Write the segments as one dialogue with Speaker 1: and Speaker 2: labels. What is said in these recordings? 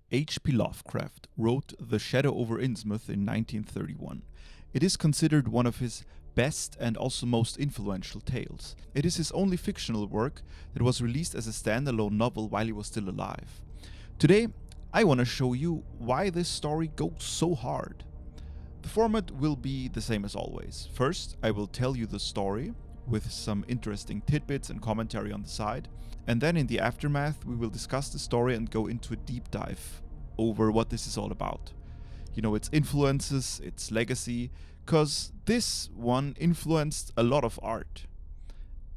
Speaker 1: H.P. Lovecraft wrote The Shadow Over Innsmouth in 1931. It is considered one of his best and also most influential tales. It is his only fictional work that was released as a standalone novel while he was still alive. Today, I want to show you why this story goes so hard. The format will be the same as always. First, I will tell you the story with some interesting tidbits and commentary on the side. And then in the aftermath, we will discuss the story and go into a deep dive over what this is all about. You know, its influences, its legacy, because this one influenced a lot of art.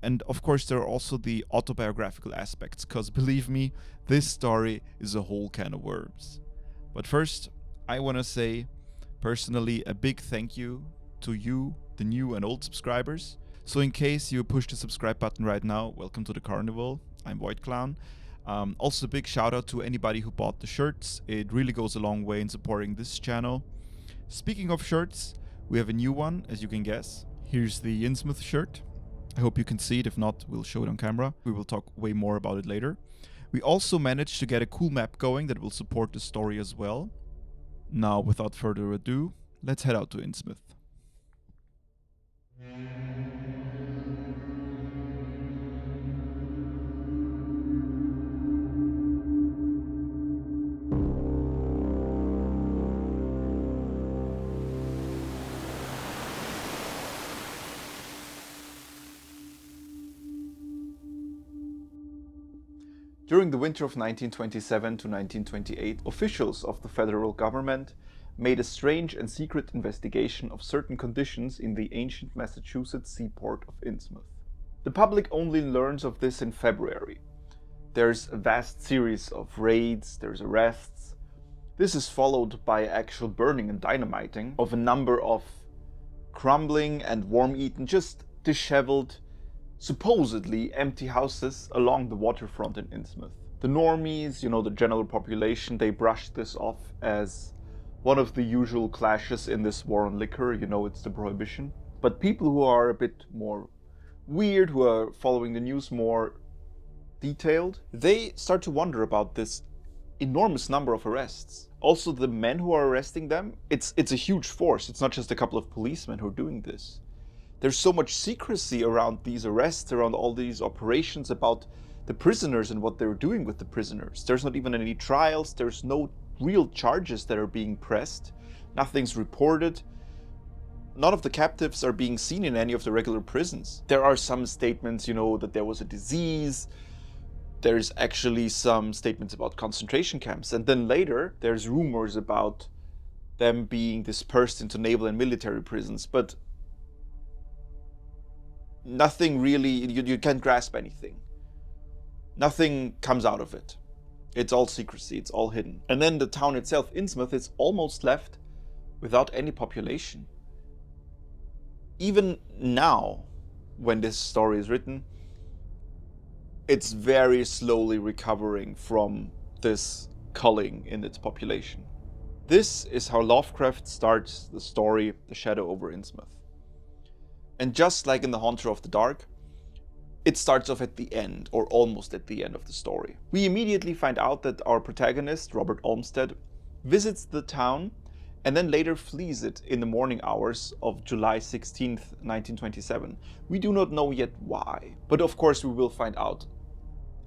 Speaker 1: And of course, there are also the autobiographical aspects, because believe me, this story is a whole can of worms. But first, I want to say, personally, a big thank you to you, the new and old subscribers. So in case you push the subscribe button right now, welcome to the carnival. I'm Voidclown. Also a big shout out to anybody who bought the shirts. It really goes a long way in supporting this channel. Speaking of shirts, we have a new one, as you can guess. Here's the Innsmouth shirt. I hope you can see it. If not, we'll show it on camera. We will talk way more about it later. We also managed to get a cool map going that will support the story as well. Now, without further ado, let's head out to Innsmouth.
Speaker 2: During the winter of 1927 to 1928, officials of the federal government made a strange and secret investigation of certain conditions in the ancient Massachusetts seaport of Innsmouth. The public only learns of this in February. There's a vast series of raids, there's arrests. This is followed by actual burning and dynamiting of a number of crumbling and worm-eaten, just disheveled, supposedly empty houses along the waterfront in Innsmouth. The normies, the general population, they brushed this off as one of the usual clashes in this war on liquor, it's the prohibition. But people who are a bit more weird, who are following the news more detailed, they start to wonder about this enormous number of arrests. Also, the men who are arresting them, it's a huge force. It's not just a couple of policemen who are doing this. There's so much secrecy around these arrests, around all these operations, about the prisoners and what they're doing with the prisoners. There's not even any trials. There's no real charges that are being pressed. Nothing's reported. None of the captives are being seen in any of the regular prisons. There are some statements, that there was a disease. There's actually some statements about concentration camps. And then later, there's rumors about them being dispersed into naval and military prisons. But nothing really, you can't grasp anything. Nothing comes out of it. It's all secrecy, it's all hidden. And then the town itself, Innsmouth, is almost left without any population. Even now, when this story is written, it's very slowly recovering from this culling in its population. This is how Lovecraft starts the story, The Shadow Over Innsmouth. And just like in The Haunter of the Dark, it starts off at the end, or almost at the end of the story. We immediately find out that our protagonist, Robert Olmsted, visits the town and then later flees it in the morning hours of July 16th, 1927. We do not know yet why, but of course we will find out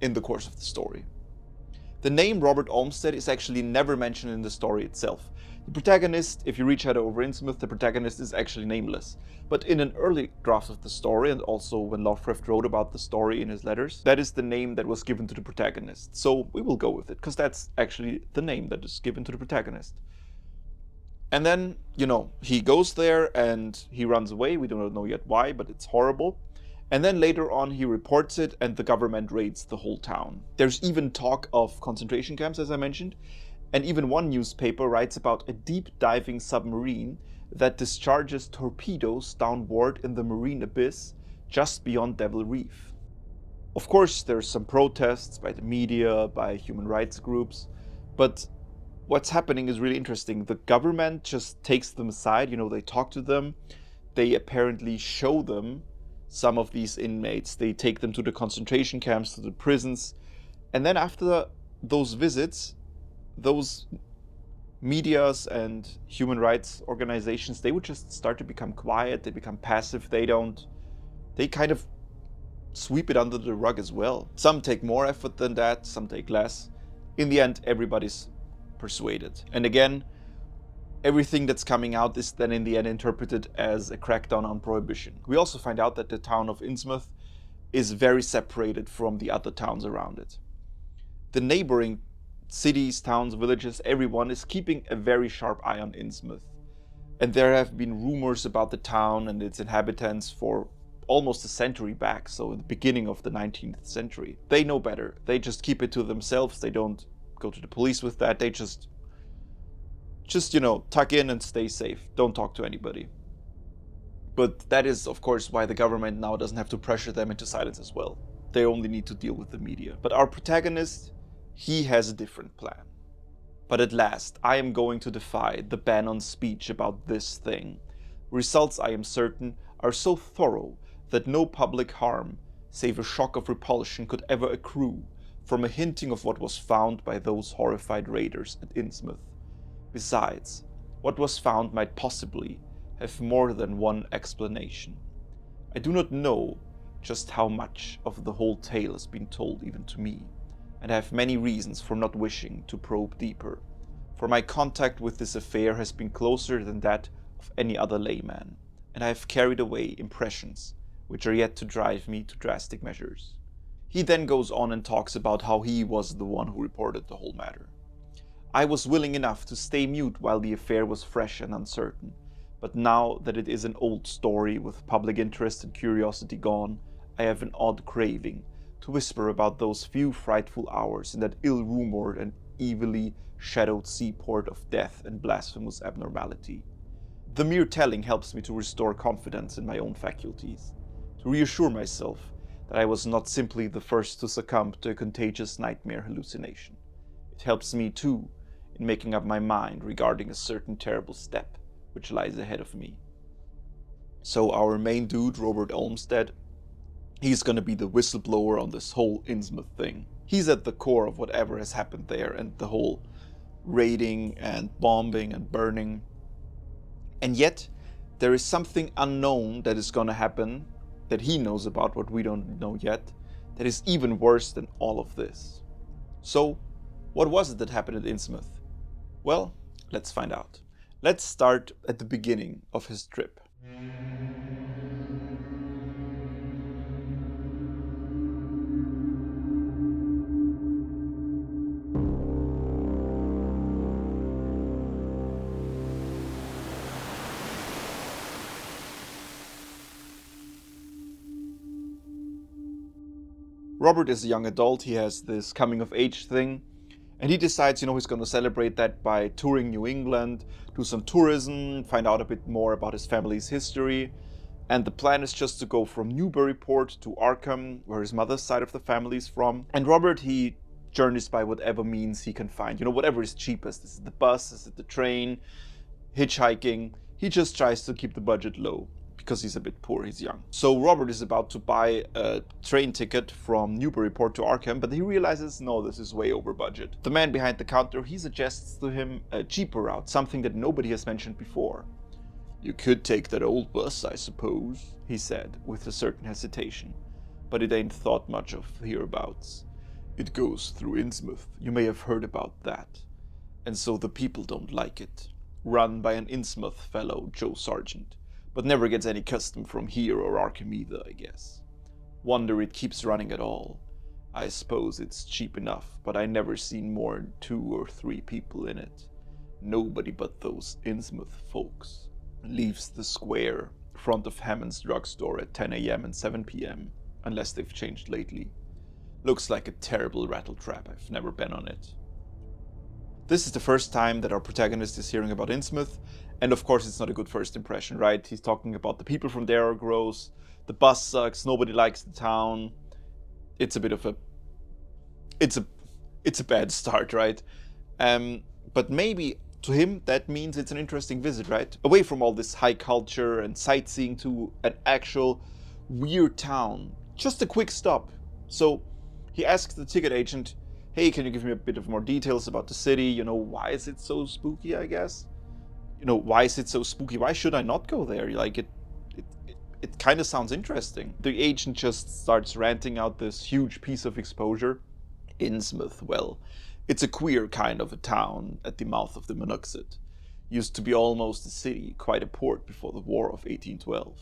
Speaker 2: in the course of the story. The name Robert Olmsted is actually never mentioned in the story itself. The protagonist, if you read Shadow Over Innsmouth, the protagonist is actually nameless. But in an early draft of the story, and also when Lovecraft wrote about the story in his letters, that is the name that was given to the protagonist. So we will go with it, because that's actually the name that is given to the protagonist. And then, he goes there and he runs away. We do not know yet why, but it's horrible. And then later on he reports it and the government raids the whole town. There's even talk of concentration camps, as I mentioned. And even one newspaper writes about a deep diving submarine that discharges torpedoes downward in the marine abyss just beyond Devil Reef. Of course, there's some protests by the media, by human rights groups, but what's happening is really interesting. The government just takes them aside, they talk to them, they apparently show them some of these inmates, they take them to the concentration camps, to the prisons, and then after those visits, those medias and human rights organizations, they would just start to become quiet, they become passive, they kind of sweep it under the rug as well. Some take more effort than that, some take less. In the end, everybody's persuaded. And again, everything that's coming out is then in the end interpreted as a crackdown on prohibition. We also find out that the town of Innsmouth is very separated from the other towns around it. The neighboring cities, towns, villages, everyone is keeping a very sharp eye on Innsmouth. And there have been rumors about the town and its inhabitants for almost a century back, so at the beginning of the 19th century. They know better. They just keep it to themselves. They don't go to the police with that. They just tuck in and stay safe. Don't talk to anybody. But that is, of course, why the government now doesn't have to pressure them into silence as well. They only need to deal with the media. But our protagonist, he has a different plan. But at last, I am going to defy the ban on speech about this thing. Results, I am certain, are so thorough that no public harm, save a shock of repulsion, could ever accrue from a hinting of what was found by those horrified raiders at Innsmouth. Besides, what was found might possibly have more than one explanation. I do not know just how much of the whole tale has been told even to me, and I have many reasons for not wishing to probe deeper, for my contact with this affair has been closer than that of any other layman, and I have carried away impressions which are yet to drive me to drastic measures. He then goes on and talks about how he was the one who reported the whole matter. I was willing enough to stay mute while the affair was fresh and uncertain, but now that it is an old story with public interest and curiosity gone, I have an odd craving to whisper about those few frightful hours in that ill-rumored and evilly shadowed seaport of death and blasphemous abnormality. The mere telling helps me to restore confidence in my own faculties, to reassure myself that I was not simply the first to succumb to a contagious nightmare hallucination. It helps me, too, in making up my mind regarding a certain terrible step which lies ahead of me. So our main dude, Robert Olmsted, he's gonna be the whistleblower on this whole Innsmouth thing. He's at the core of whatever has happened there and the whole raiding and bombing and burning. And yet, there is something unknown that is gonna happen that he knows about, what we don't know yet, that is even worse than all of this. So, what was it that happened at Innsmouth? Well, let's find out. Let's start at the beginning of his trip. Robert is a young adult, he has this coming of age thing, and he decides, he's going to celebrate that by touring New England, do some tourism, find out a bit more about his family's history, and the plan is just to go from Newburyport to Arkham, where his mother's side of the family is from. And Robert, he journeys by whatever means he can find, whatever is cheapest. Is it the bus, is it the train, hitchhiking? He just tries to keep the budget low, because he's a bit poor, he's young. So Robert is about to buy a train ticket from Newburyport to Arkham, but he realizes, no, this is way over budget. The man behind the counter, he suggests to him a cheaper route, something that nobody has mentioned before. "You could take that old bus, I suppose," he said, with a certain hesitation, "but it ain't thought much of hereabouts. It goes through Innsmouth, you may have heard about that. And so the people don't like it. Run by an Innsmouth fellow, Joe Sargent, but never gets any custom from here or Arkham either, I guess. Wonder it keeps running at all. I suppose it's cheap enough, but I never seen more'n 2 or 3 people in it. Nobody but those Innsmouth folks. Leaves the square, front of Hammond's drugstore at 10 a.m. and 7 p.m., unless they've changed lately. Looks like a terrible rattletrap, I've never been on it." This is the first time that our protagonist is hearing about Innsmouth, and of course it's not a good first impression, right? He's talking about the people from there are gross, the bus sucks, nobody likes the town. It's a bit of a... It's a bad start, right? But maybe to him that means it's an interesting visit, right? Away from all this high culture and sightseeing to an actual weird town. Just a quick stop. So he asks the ticket agent, hey, can you give me a bit of more details about the city? You know, why is it so spooky, I guess? You know, why is it so spooky? Why should I not go there? Like, it kind of sounds interesting. The agent just starts ranting out this huge piece of exposure. Innsmouth, well, it's a queer kind of a town at the mouth of the Monoxid. Used to be almost a city, quite a port before the War of 1812,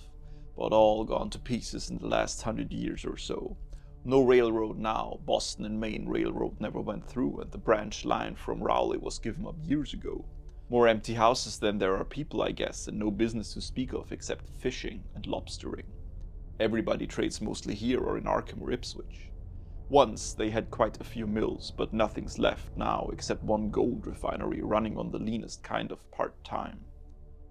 Speaker 2: but all gone to pieces in the last 100 years or so. No railroad now. Boston and Maine Railroad never went through, and the branch line from Raleigh was given up years ago. More empty houses than there are people, I guess, and no business to speak of except fishing and lobstering. Everybody trades mostly here or in Arkham or Ipswich. Once they had quite a few mills, but nothing's left now except one gold refinery running on the leanest kind of part-time.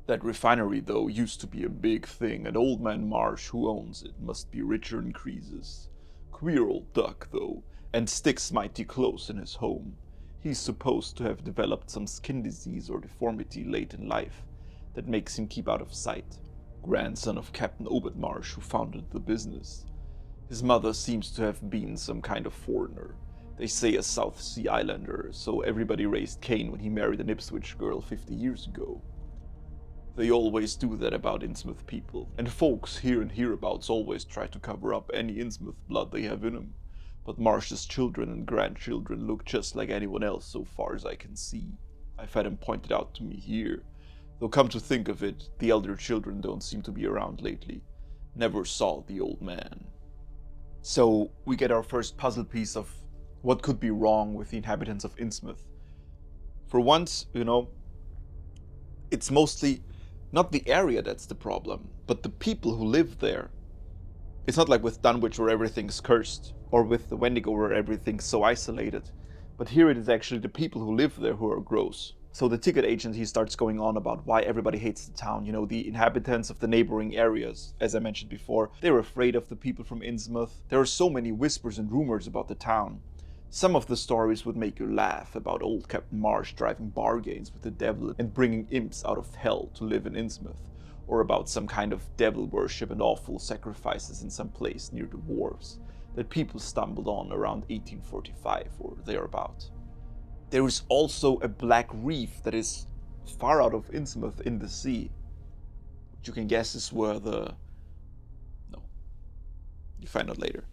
Speaker 2: That refinery, though, used to be a big thing, and Old Man Marsh, who owns it, must be richer in creases. Queer old duck, though, and sticks mighty close in his home. He's supposed to have developed some skin disease or deformity late in life that makes him keep out of sight. Grandson of Captain Obed Marsh, who founded the business. His mother seems to have been some kind of foreigner. They say a South Sea Islander, so everybody raised Cain when he married an Ipswich girl 50 years ago. They always do that about Innsmouth people, and folks here and hereabouts always try to cover up any Innsmouth blood they have in them. But Marsh's children and grandchildren look just like anyone else so far as I can see. I've had him pointed out to me here. Though come to think of it, the elder children don't seem to be around lately. Never saw the old man. So we get our first puzzle piece of what could be wrong with the inhabitants of Innsmouth. For once, you know, it's mostly not the area that's the problem, but the people who live there. It's not like with Dunwich where everything's cursed, or with the Wendigo where everything's so isolated. But here it is actually the people who live there who are gross. So the ticket agent, he starts going on about why everybody hates the town. You know, the inhabitants of the neighboring areas, as I mentioned before, they're afraid of the people from Innsmouth. There are so many whispers and rumors about the town. Some of the stories would make you laugh, about old Captain Marsh driving bargains with the devil and bringing imps out of hell to live in Innsmouth, or about some kind of devil worship and awful sacrifices in some place near the wharves that people stumbled on around 1845 or thereabout. There is also a black reef that is far out of Innsmouth in the sea, which you can guess is where the... No, you find out later.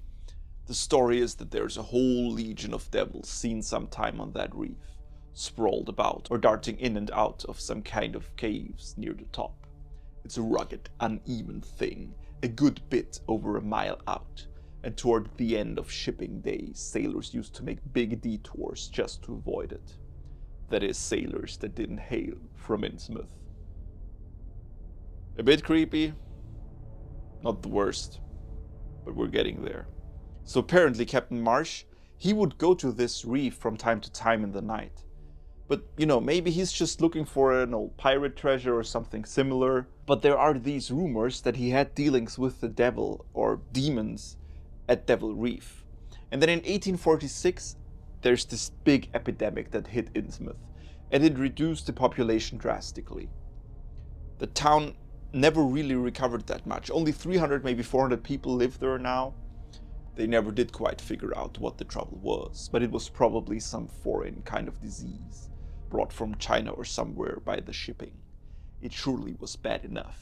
Speaker 2: The story is that there's a whole legion of devils seen sometime on that reef, sprawled about or darting in and out of some kind of caves near the top. It's a rugged, uneven thing, a good bit over a mile out, and toward the end of shipping days, sailors used to make big detours just to avoid it. That is, sailors that didn't hail from Innsmouth. A bit creepy, not the worst, but we're getting there. So apparently Captain Marsh, he would go to this reef from time to time in the night. But, you know, maybe he's just looking for an old pirate treasure or something similar. But there are these rumors that he had dealings with the devil, or demons, at Devil Reef. And then in 1846, there's this big epidemic that hit Innsmouth, and it reduced the population drastically. The town never really recovered that much. Only 300, maybe 400 people live there now. They never did quite figure out what the trouble was, but it was probably some foreign kind of disease, brought from China or somewhere by the shipping. It surely was bad enough.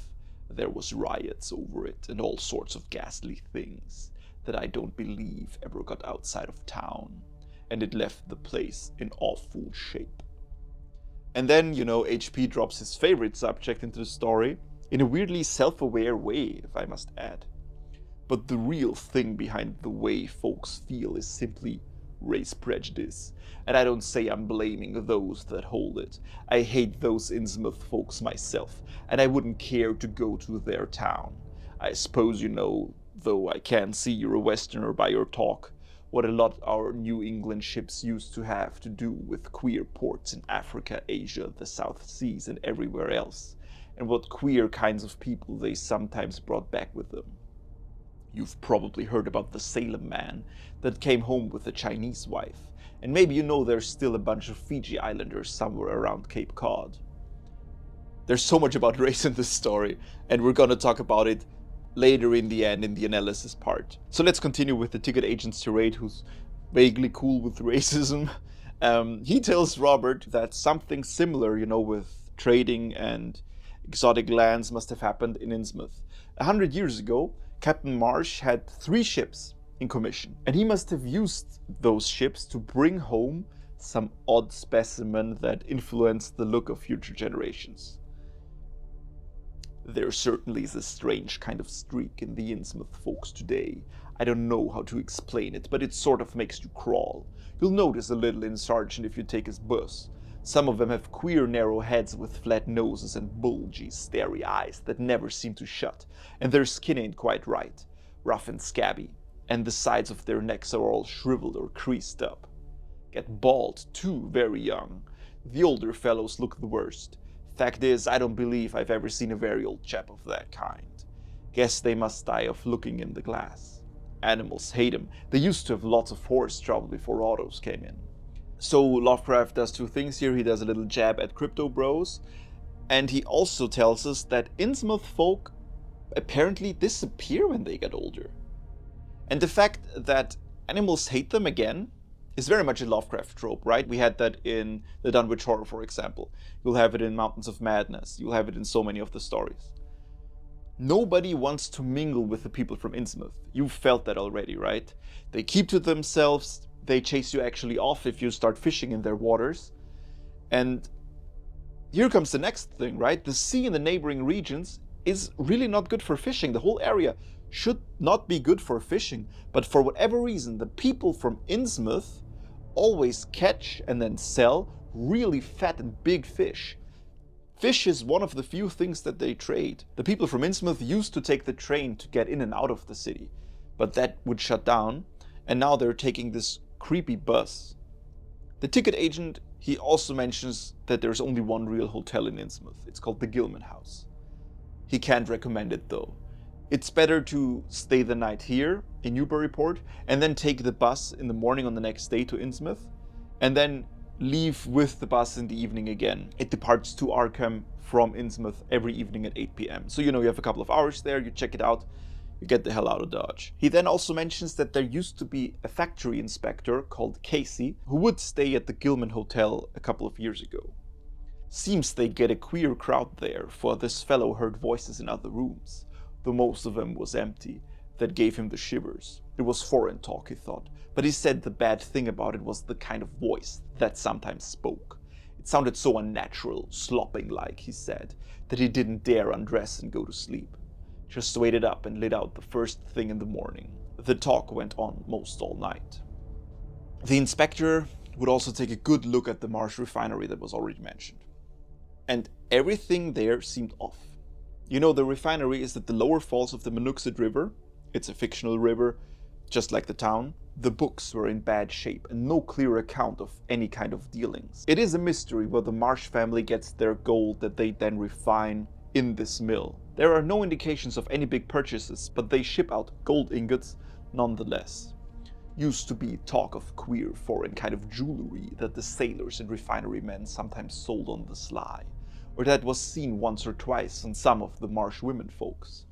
Speaker 2: There was riots over it and all sorts of ghastly things that I don't believe ever got outside of town, and it left the place in awful shape. And then, you know, HP drops his favorite subject into the story, in a weirdly self-aware way, if I must add. But the real thing behind the way folks feel is simply race prejudice. And I don't say I'm blaming those that hold it. I hate those Innsmouth folks myself, and I wouldn't care to go to their town. I suppose you know, though I can see you're a Westerner by your talk, what a lot our New England ships used to have to do with queer ports in Africa, Asia, the South Seas, and everywhere else, and what queer kinds of people they sometimes brought back with them. You've probably heard about the Salem man that came home with a Chinese wife, and maybe you know there's still a bunch of Fiji Islanders somewhere around Cape Cod. There's so much about race in this story, and we're gonna talk about it later in the end in the analysis part. So let's continue with the ticket agent's tirade, who's vaguely cool with racism. He tells Robert that something similar, with trading and exotic lands must have happened in Innsmouth. 100 years ago, Captain Marsh had 3 ships in commission, and he must have used those ships to bring home some odd specimen that influenced the look of future generations. There certainly is a strange kind of streak in the Innsmouth folks today. I don't know how to explain it, but it sort of makes you crawl. You'll notice a little in Sergeant if you take his bus. Some of them have queer narrow heads with flat noses and bulgy, starey eyes that never seem to shut, and their skin ain't quite right, rough and scabby, and the sides of their necks are all shriveled or creased up. Get bald, too, very young. The older fellows look the worst. Fact is, I don't believe I've ever seen a very old chap of that kind. Guess they must die of looking in the glass. Animals hate 'em. They used to have lots of horse trouble before autos came in. So Lovecraft does 2 things here. He does a little jab at crypto bros, and he also tells us that Innsmouth folk apparently disappear when they get older. And the fact that animals hate them again is very much a Lovecraft trope, right? We had that in the Dunwich Horror, for example. You'll have it in Mountains of Madness. You'll have it in so many of the stories. Nobody wants to mingle with the people from Innsmouth. You've felt that already, right? They keep to themselves. They chase you actually off if you start fishing in their waters. And here comes the next thing, right? The sea in the neighboring regions is really not good for fishing. The whole area should not be good for fishing. But for whatever reason, the people from Innsmouth always catch and then sell really fat and big fish. Fish is one of the few things that they trade. The people from Innsmouth used to take the train to get in and out of the city, but that would shut down, and now they're taking this creepy bus. The ticket agent, he also mentions that there's only one real hotel in Innsmouth. It's called the Gilman House. He can't recommend it though. It's better to stay the night here in Newburyport and then take the bus in the morning on the next day to Innsmouth, and then leave with the bus in the evening again. It departs to Arkham from Innsmouth every evening at 8 p.m. So you have a couple of hours there, you check it out, you get the hell out of Dodge. He then also mentions that there used to be a factory inspector called Casey who would stay at the Gilman Hotel a couple of years ago. Seems they get a queer crowd there, for this fellow heard voices in other rooms, though most of them was empty. That gave him the shivers. It was foreign talk, he thought, but he said the bad thing about it was the kind of voice that sometimes spoke. It sounded so unnatural, slopping-like, he said, that he didn't dare undress and go to sleep. Just waited up and lit out the first thing in the morning. The talk went on most all night. The inspector would also take a good look at the Marsh refinery that was already mentioned. And everything there seemed off. The refinery is at the lower falls of the Monookside River. It's a fictional river, just like the town. The books were in bad shape and no clear account of any kind of dealings. It is a mystery where the Marsh family gets their gold that they then refine in this mill. There are no indications of any big purchases, but they ship out gold ingots nonetheless. Used to be talk of queer foreign kind of jewelry that the sailors and refinery men sometimes sold on the sly, or that was seen once or twice on some of the Marsh women folks.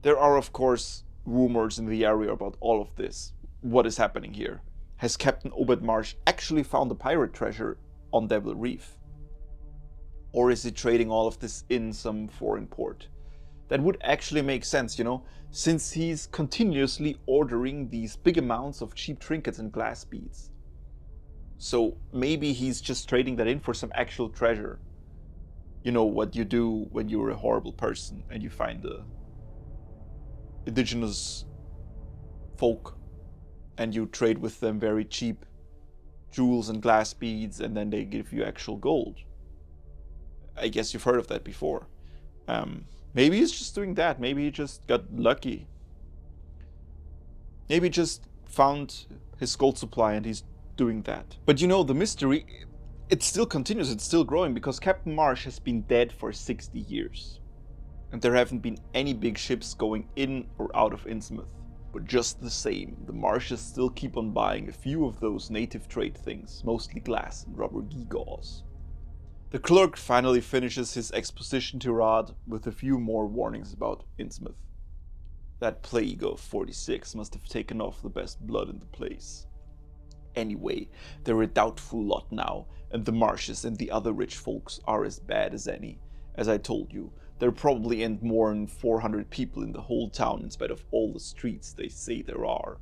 Speaker 2: There are, of course, rumors in the area about all of this. What is happening here? Has Captain Obed Marsh actually found a pirate treasure on Devil Reef? Or is he trading all of this in some foreign port? That would actually make sense, since he's continuously ordering these big amounts of cheap trinkets and glass beads. So maybe he's just trading that in for some actual treasure. What you do when you're a horrible person and you find the indigenous folk and you trade with them very cheap jewels and glass beads, and then they give you actual gold. I guess you've heard of that before. Maybe he's just doing that. Maybe he just got lucky. Maybe he just found his gold supply and he's doing that. But the mystery, it still continues, it's still growing, because Captain Marsh has been dead for 60 years. And there haven't been any big ships going in or out of Innsmouth. But just the same, the Marshes still keep on buying a few of those native trade things, mostly glass and rubber gewgaws. The clerk finally finishes his exposition tirade with a few more warnings about Innsmouth. That plague of 46 must have taken off the best blood in the place. Anyway, they're a doubtful lot now, and the marshes and the other rich folks are as bad as any. As I told you, there probably ain't more than 400 people in the whole town in spite of all the streets they say there are.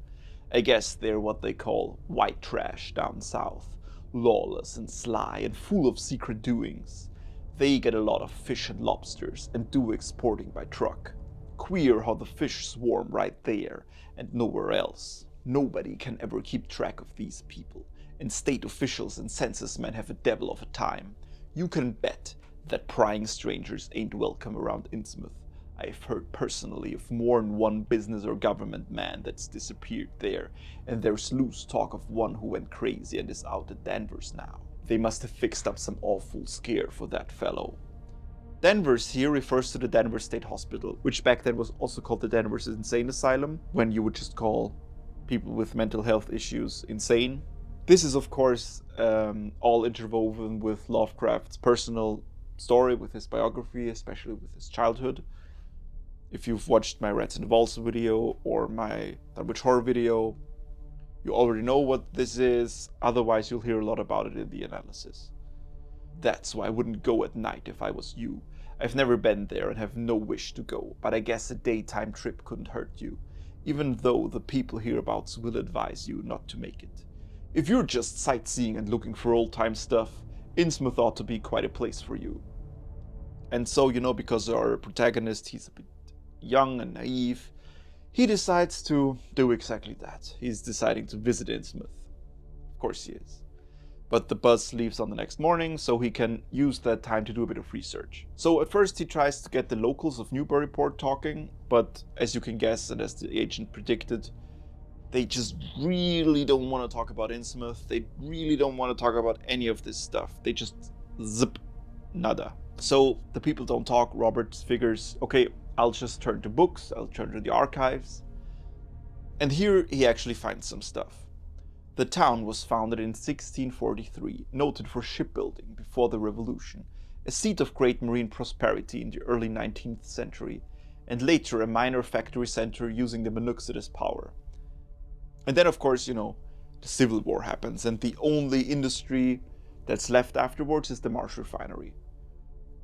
Speaker 2: I guess they're what they call white trash down south, lawless and sly and full of secret doings. They get a lot of fish and lobsters and do exporting by truck. Queer how the fish swarm right there and nowhere else. Nobody can ever keep track of these people, and state officials and census men have a devil of a time. You can bet that prying strangers ain't welcome around Innsmouth. I've heard personally of more than one business or government man that's disappeared there, and there's loose talk of one who went crazy and is out at Danvers now. They must have fixed up some awful scare for that fellow. Danvers here refers to the Danvers State Hospital, which back then was also called the Danvers Insane Asylum, when you would just call people with mental health issues insane. This is of course all interwoven with Lovecraft's personal story, with his biography, especially with his childhood. If you've watched my Rats and Walls video or my Witch Horror video, you already know what this is, otherwise you'll hear a lot about it in the analysis. That's why I wouldn't go at night if I was you. I've never been there and have no wish to go, but I guess a daytime trip couldn't hurt you, even though the people hereabouts will advise you not to make it. If you're just sightseeing and looking for old-time stuff, Innsmouth ought to be quite a place for you. And so, because our protagonist, he's a bit young and naive, he decides to do exactly that. He's deciding to visit Innsmouth. Of course he is. But the bus leaves on the next morning, so he can use that time to do a bit of research. So at first he tries to get the locals of Newburyport talking, but as you can guess, and as the agent predicted, they just really don't want to talk about Innsmouth. They really don't want to talk about any of this stuff. They just zip, nada. So the people don't talk. Robert figures, okay, I'll just turn to books, I'll turn to the archives. And here he actually finds some stuff. The town was founded in 1643, noted for shipbuilding before the Revolution, a seat of great marine prosperity in the early 19th century, and later a minor factory center using the Monookside as power. And then, of course, the Civil War happens, and the only industry that's left afterwards is the Marsh Refinery.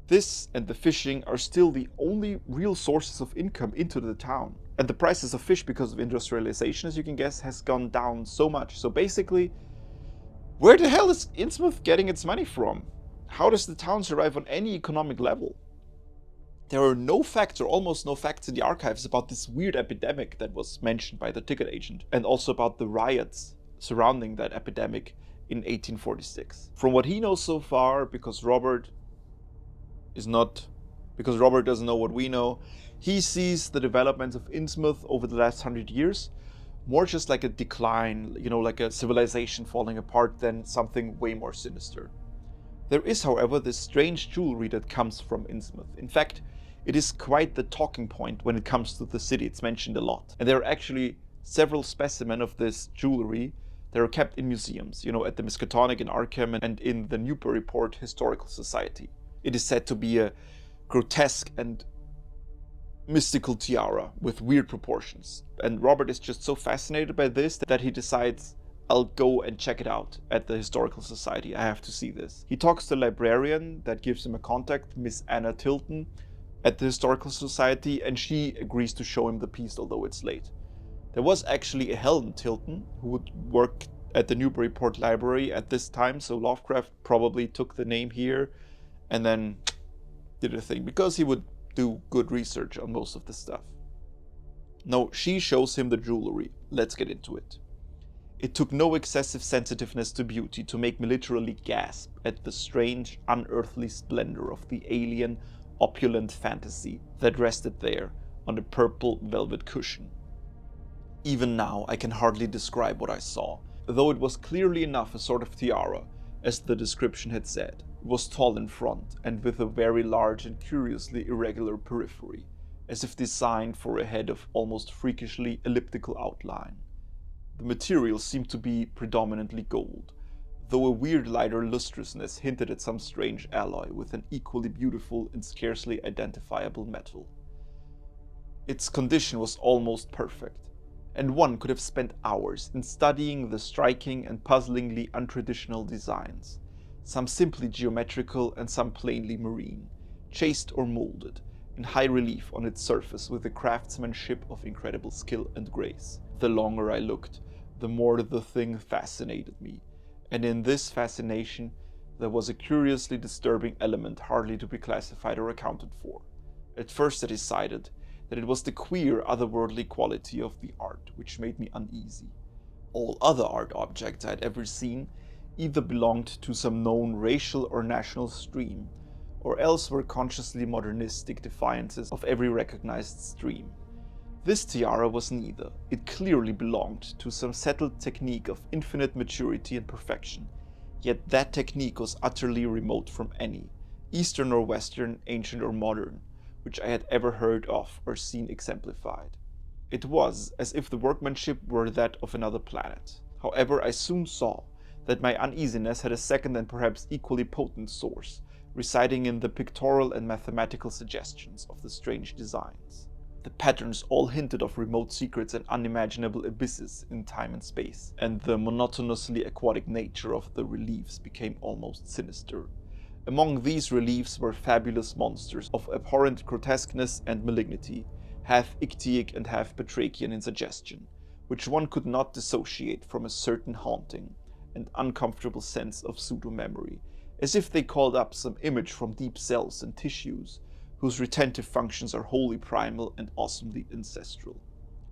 Speaker 2: This and the fishing are still the only real sources of income into the town. And the prices of fish, because of industrialization, as you can guess, has gone down so much. So basically, where the hell is Innsmouth getting its money from? How does the town survive on any economic level? There are no facts, or almost no facts, in the archives about this weird epidemic that was mentioned by the ticket agent, and also about the riots surrounding that epidemic in 1846. From what he knows so far, because Robert doesn't know what we know, he sees the developments of Innsmouth over the last 100 years more just like a decline, like a civilization falling apart, than something way more sinister. There is, however, this strange jewelry that comes from Innsmouth. In fact, it is quite the talking point when it comes to the city. It's mentioned a lot. And there are actually several specimens of this jewelry that are kept in museums, at the Miskatonic in Arkham and in the Newburyport Historical Society. It is said to be a grotesque and mystical tiara with weird proportions. And Robert is just so fascinated by this that he decides, I'll go and check it out at the Historical Society. I have to see this. He talks to the librarian that gives him a contact, Miss Anna Tilton, at the Historical Society, and she agrees to show him the piece, although it's late. There was actually a Helen Tilton who would work at the Newburyport Library at this time, so Lovecraft probably took the name here and then did a thing, because he would do good research on most of the stuff. No, she shows him the jewelry. Let's get into it. It took no excessive sensitiveness to beauty to make me literally gasp at the strange, unearthly splendor of the alien, opulent fantasy that rested there on a purple velvet cushion. Even now, I can hardly describe what I saw, though it was clearly enough a sort of tiara, as the description had said. It was tall in front, and with a very large and curiously irregular periphery, as if designed for a head of almost freakishly elliptical outline. The material seemed to be predominantly gold, though a weird lighter lustrousness hinted at some strange alloy with an equally beautiful and scarcely identifiable metal. Its condition was almost perfect, and one could have spent hours in studying the striking and puzzlingly untraditional designs, some simply geometrical and some plainly marine, chased or molded, in high relief on its surface with the craftsmanship of incredible skill and grace. The longer I looked, the more the thing fascinated me, and in this fascination there was a curiously disturbing element hardly to be classified or accounted for. At first I decided that it was the queer, otherworldly quality of the art which made me uneasy. All other art objects I had ever seen either belonged to some known racial or national stream, or else were consciously modernistic defiances of every recognized stream. This tiara was neither. It clearly belonged to some settled technique of infinite maturity and perfection, yet that technique was utterly remote from any, Eastern or Western, ancient or modern, which I had ever heard of or seen exemplified. It was as if the workmanship were that of another planet. However, I soon saw that my uneasiness had a second and perhaps equally potent source, residing in the pictorial and mathematical suggestions of the strange designs. The patterns all hinted of remote secrets and unimaginable abysses in time and space, and the monotonously aquatic nature of the reliefs became almost sinister. Among these reliefs were fabulous monsters of abhorrent grotesqueness and malignity, half ictyic and half batrachian in suggestion, which one could not dissociate from a certain haunting and uncomfortable sense of pseudo-memory, as if they called up some image from deep cells and tissues, whose retentive functions are wholly primal and awesomely ancestral.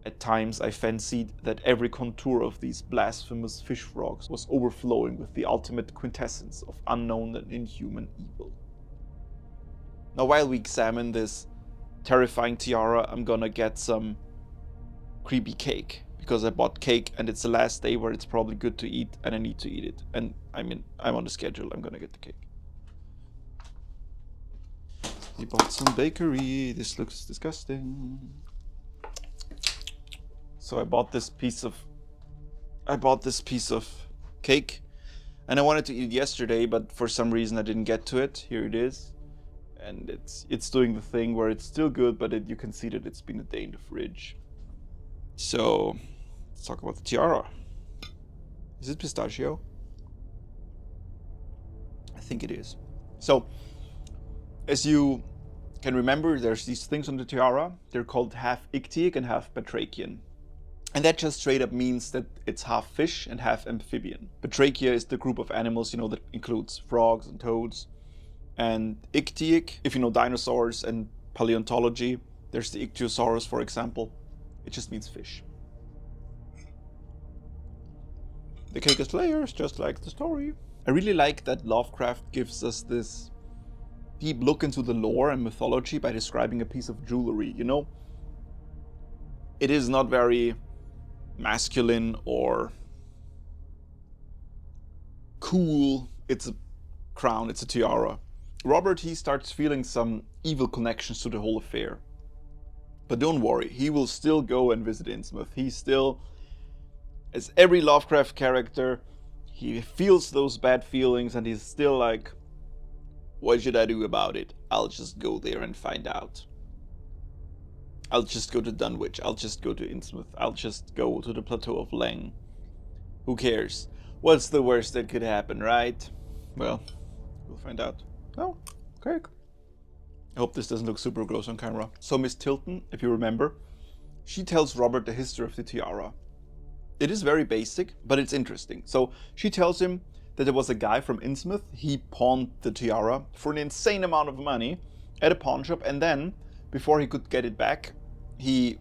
Speaker 2: At times I fancied that every contour of these blasphemous fish frogs was overflowing with the ultimate quintessence of unknown and inhuman evil. Now, while we examine this terrifying tiara, I'm gonna get some creepy cake, because I bought cake and it's the last day where it's probably good to eat and I need to eat it. And I mean, I'm on the schedule, I'm gonna get the cake. We bought some bakery, this looks disgusting. So I bought this piece of cake, and I wanted to eat it yesterday, but for some reason I didn't get to it. Here it is, and it's doing the thing where it's still good, but you can see that it's been a day in the fridge. So let's talk about the tiara. Is it pistachio? I think it is. So, as you can remember, there's these things on the tiara. They're called half ictyic and half batrachian. And that just straight up means that it's half fish and half amphibian. Batrachia is the group of animals, that includes frogs and toads. And ictyic, if you know dinosaurs and paleontology, there's the ichthyosaurus, for example. It just means fish. The cake has layers, just like the story. I really like that Lovecraft gives us this deep look into the lore and mythology by describing a piece of jewelry, It is not very masculine or cool. It's a crown, it's a tiara. Robert, he starts feeling some evil connections to the whole affair. But don't worry, he will still go and visit Innsmouth. He still, as every Lovecraft character, he feels those bad feelings and he's still like, what should I do about it? I'll just go there and find out. I'll just go to Dunwich. I'll just go to Innsmouth. I'll just go to the Plateau of Leng. Who cares? What's the worst that could happen, right? Well, we'll find out. Oh, cake. I hope this doesn't look super gross on camera. So Miss Tilton, if you remember, she tells Robert the history of the tiara. It is very basic, but it's interesting. So she tells him that there was a guy from Innsmouth. He pawned the tiara for an insane amount of money at a pawn shop, and then, before he could get it back, he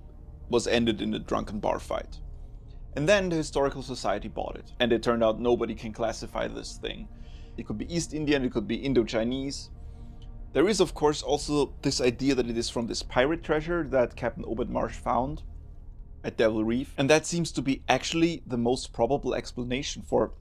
Speaker 2: was ended in a drunken bar fight. And then the Historical Society bought it, and it turned out nobody can classify this thing. It could be East Indian, it could be Indo-Chinese. There is, of course, also this idea that it is from this pirate treasure that Captain Obed Marsh found at Devil Reef, and that seems to be actually the most probable explanation for,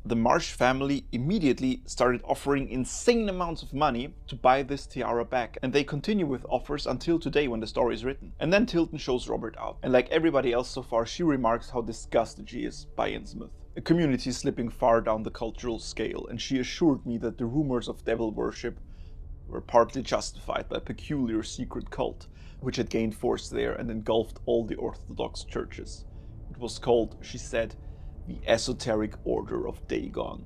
Speaker 2: the Marsh family immediately started offering insane amounts of money to buy this tiara back, and they continue with offers until today when the story is written. And then Tilton shows Robert out, and like everybody else so far, she remarks how disgusted she is by Innsmouth, a community slipping far down the cultural scale, and she assured me that the rumors of devil worship were partly justified by a peculiar secret cult which had gained force there and engulfed all the Orthodox churches. It was called, she said, the Esoteric Order of Dagon,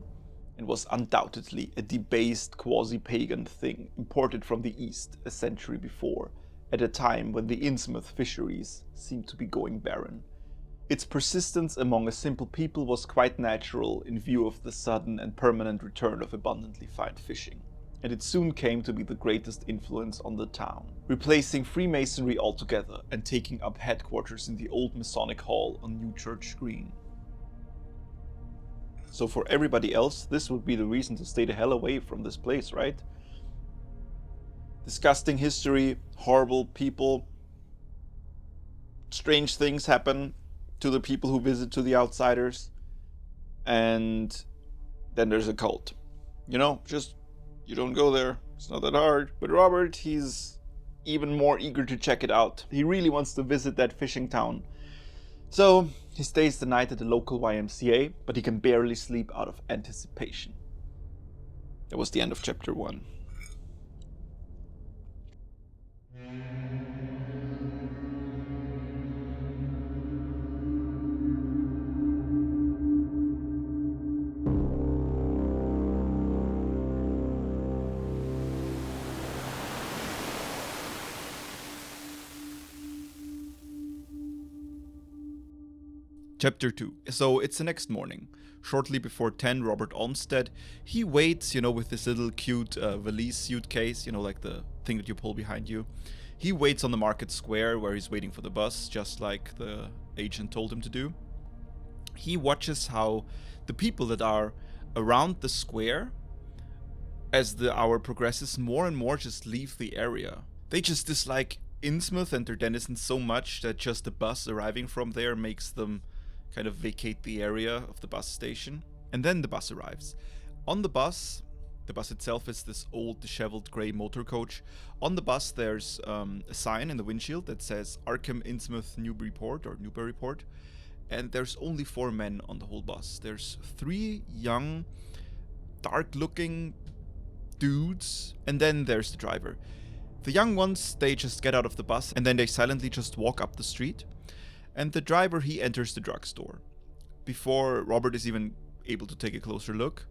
Speaker 2: and was undoubtedly a debased quasi-pagan thing imported from the East a century before, at a time when the Innsmouth fisheries seemed to be going barren. Its persistence among a simple people was quite natural in view of the sudden and permanent return of abundantly fine fishing, and it soon came to be the greatest influence on the town, replacing Freemasonry altogether and taking up headquarters in the old Masonic Hall on New Church Green. So for everybody else, this would be the reason to stay the hell away from this place, right? Disgusting history, horrible people, strange things happen to the people who visit, to the outsiders, and then there's a cult. You know, just, you don't go there, it's not that hard. But Robert, he's even more eager to check it out. He really wants to visit that fishing town. So he stays the night at the local YMCA, but he can barely sleep out of anticipation. That was the end of chapter 1.
Speaker 1: Chapter 2. So it's the next morning. Shortly before 10, Robert Olmsted, he waits, with this little cute valise suitcase, like the thing that you pull behind you. He waits on the market square where he's waiting for the bus, just like the agent told him to do. He watches how the people that are around the square, as the hour progresses, more and more just leave the area. They just dislike Innsmouth and their denizens so much that just the bus arriving from there makes them kind of vacate the area of the bus station. And then the bus arrives. On the bus itself is this old disheveled grey motor coach. On the bus there's a sign in the windshield that says Arkham Innsmouth Newburyport, and there's only 4 men on the whole bus. There's 3 young, dark looking dudes, and then there's the driver. The young ones, they just get out of the bus and then they silently just walk up the street. And the driver, he enters the drugstore. Before Robert is even able to take a closer look,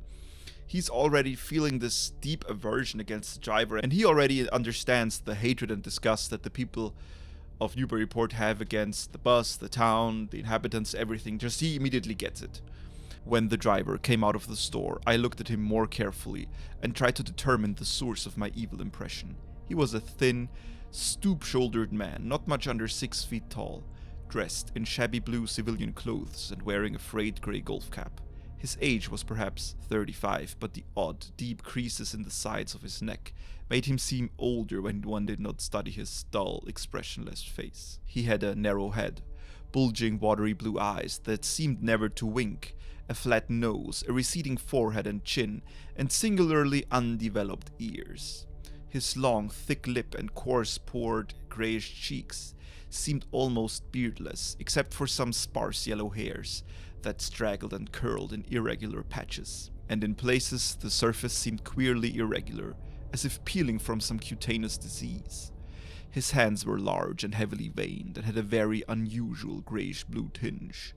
Speaker 1: he's already feeling this deep aversion against the driver, and he already understands the hatred and disgust that the people of Newburyport have against the bus, the town, the inhabitants, everything. Just he immediately gets it. When the driver came out of the store, I looked at him more carefully and tried to determine the source of my evil impression. He was a thin, stoop-shouldered man, not much under 6 feet tall, dressed in shabby blue civilian clothes and wearing a frayed grey golf cap. His age was perhaps 35, but the odd, deep creases in the sides of his neck made him seem older when one did not study his dull, expressionless face. He had a narrow head, bulging, watery blue eyes that seemed never to wink, a flat nose, a receding forehead and chin, and singularly undeveloped ears. His long, thick lip and coarse-pored, greyish cheeks seemed almost beardless, except for some sparse yellow hairs that straggled and curled in irregular patches, and in places the surface seemed queerly irregular, as if peeling from some cutaneous disease. His hands were large and heavily veined, and had a very unusual greyish-blue tinge.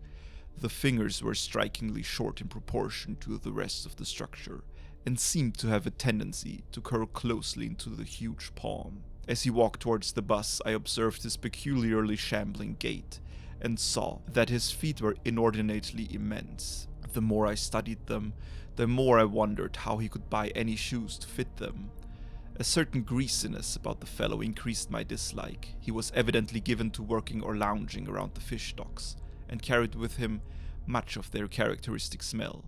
Speaker 1: The fingers were strikingly short in proportion to the rest of the structure, and seemed to have a tendency to curl closely into the huge palm. As he walked towards the bus, I observed his peculiarly shambling gait, and saw that his feet were inordinately immense. The more I studied them, the more I wondered how he could buy any shoes to fit them. A certain greasiness about the fellow increased my dislike. He was evidently given to working or lounging around the fish docks, and carried with him much of their characteristic smell.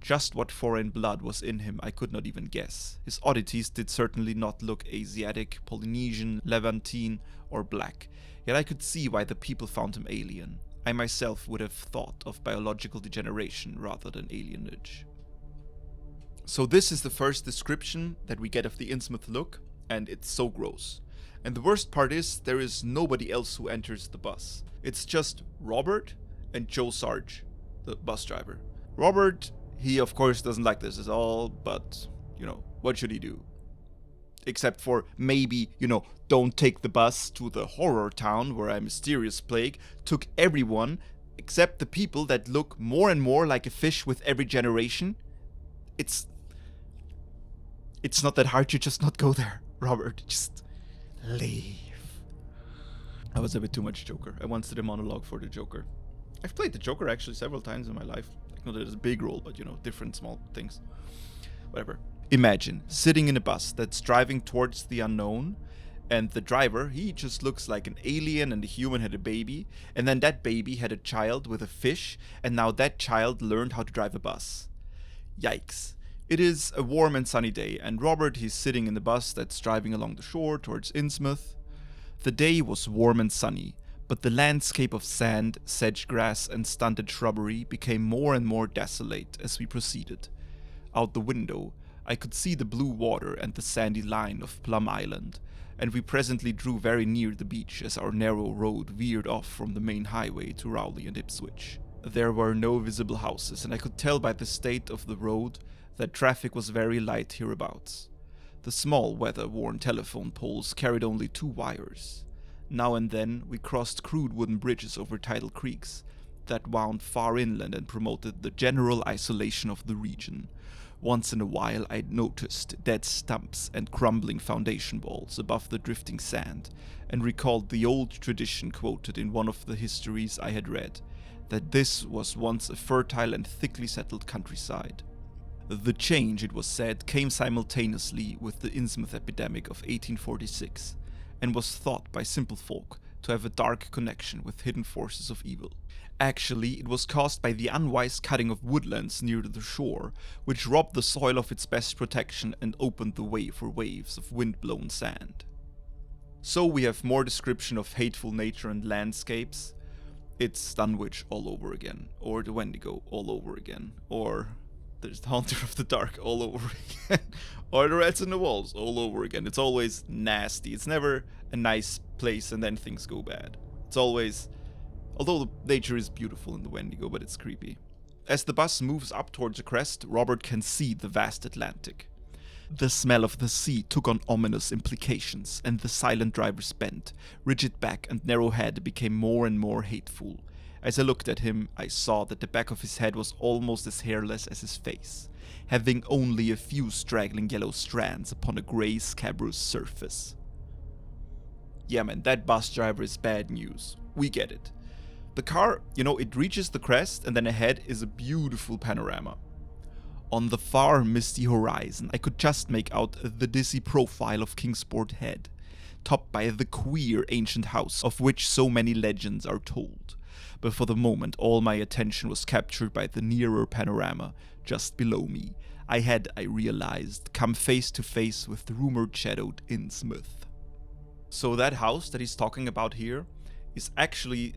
Speaker 1: Just what foreign blood was in him I could not even guess. His oddities did certainly not look Asiatic, Polynesian, Levantine, or black, yet I could see why the people found him alien. I myself would have thought of biological degeneration rather than alienage. So this is the first description that we get of the Innsmouth look, and it's so gross. And the worst part is, there is nobody else who enters the bus. It's just Robert and Joe Sarge, the bus driver. Robert, he of course doesn't like this at all, but, what should he do? Except for maybe, don't take the bus to the horror town where a mysterious plague took everyone except the people that look more and more like a fish with every generation. It's not that hard to just not go there, Robert. Just leave. That was a bit too much Joker. I once did a monologue for the Joker. I've played the Joker actually several times in my life. Like, not that it's a big role, but different small things. Whatever. Imagine sitting in a bus that's driving towards the unknown, and the driver, he just looks like an alien, and the human had a baby, and then that baby had a child with a fish, and now that child learned how to drive a bus. Yikes. It is a warm and sunny day, and Robert, he's sitting in the bus that's driving along the shore towards Innsmouth. The day was warm and sunny, but the landscape of sand, sedge grass, and stunted shrubbery became more and more desolate as we proceeded. Out the window, I could see the blue water and the sandy line of Plum Island, and we presently drew very near the beach as our narrow road veered off from the main highway to Rowley and Ipswich. There were no visible houses, and I could tell by the state of the road that traffic was very light hereabouts. The small weather-worn telephone poles carried only 2 wires. Now and then we crossed crude wooden bridges over tidal creeks that wound far inland and promoted the general isolation of the region. Once in a while I noticed dead stumps and crumbling foundation walls above the drifting sand, and recalled the old tradition quoted in one of the histories I had read, that this was once a fertile and thickly settled countryside. The change, it was said, came simultaneously with the Innsmouth epidemic of 1846, and was thought by simple folk to have a dark connection with hidden forces of evil. Actually, it was caused by the unwise cutting of woodlands near the shore, which robbed the soil of its best protection and opened the way for waves of wind-blown sand. So we have more description of hateful nature and landscapes. It's Dunwich all over again, or the Wendigo all over again, or there's the Haunter of the Dark all over again, or the Rats in the Walls all over again. It's always nasty. It's never a nice place and then things go bad. It's always... Although the nature is beautiful in the Wendigo, but it's creepy. As the bus moves up towards the crest, Robert can see the vast Atlantic. The smell of the sea took on ominous implications, and the silent driver's bent, rigid back and narrow head became more and more hateful. As I looked at him, I saw that the back of his head was almost as hairless as his face, having only a few straggling yellow strands upon a grey scabrous surface. Yeah man, that bus driver is bad news. We get it. The car, it reaches the crest, and then ahead is a beautiful panorama. On the far misty horizon, I could just make out the dizzy profile of Kingsport Head, topped by the queer ancient house of which so many legends are told. But for the moment, all my attention was captured by the nearer panorama just below me. I realized, come face to face with the rumored shadowed Innsmouth. So that house that he's talking about here is actually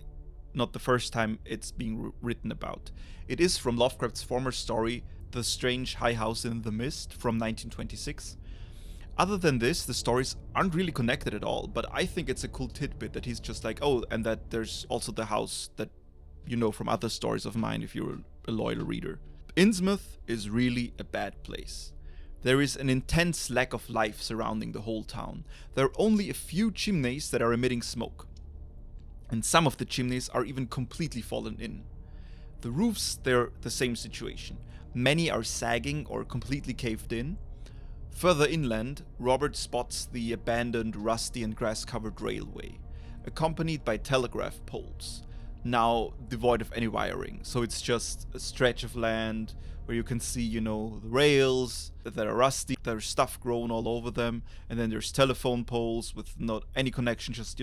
Speaker 1: not the first time it's being written about. It is from Lovecraft's former story, The Strange High House in the Mist, from 1926. Other than this, the stories aren't really connected at all, but I think it's a cool tidbit that he's just like, oh, and that there's also the house that you know from other stories of mine if you're a loyal reader. Innsmouth is really a bad place. There is an intense lack of life surrounding the whole town. There are only a few chimneys that are emitting smoke, and some of the chimneys are even completely fallen in. The roofs, they're the same situation. Many are sagging or completely caved in. Further inland, Robert spots the abandoned, rusty and grass-covered railway, accompanied by telegraph poles, now devoid of any wiring. So it's just a stretch of land where you can see, the rails that are rusty, there's stuff grown all over them, and then there's telephone poles with not any connection, just,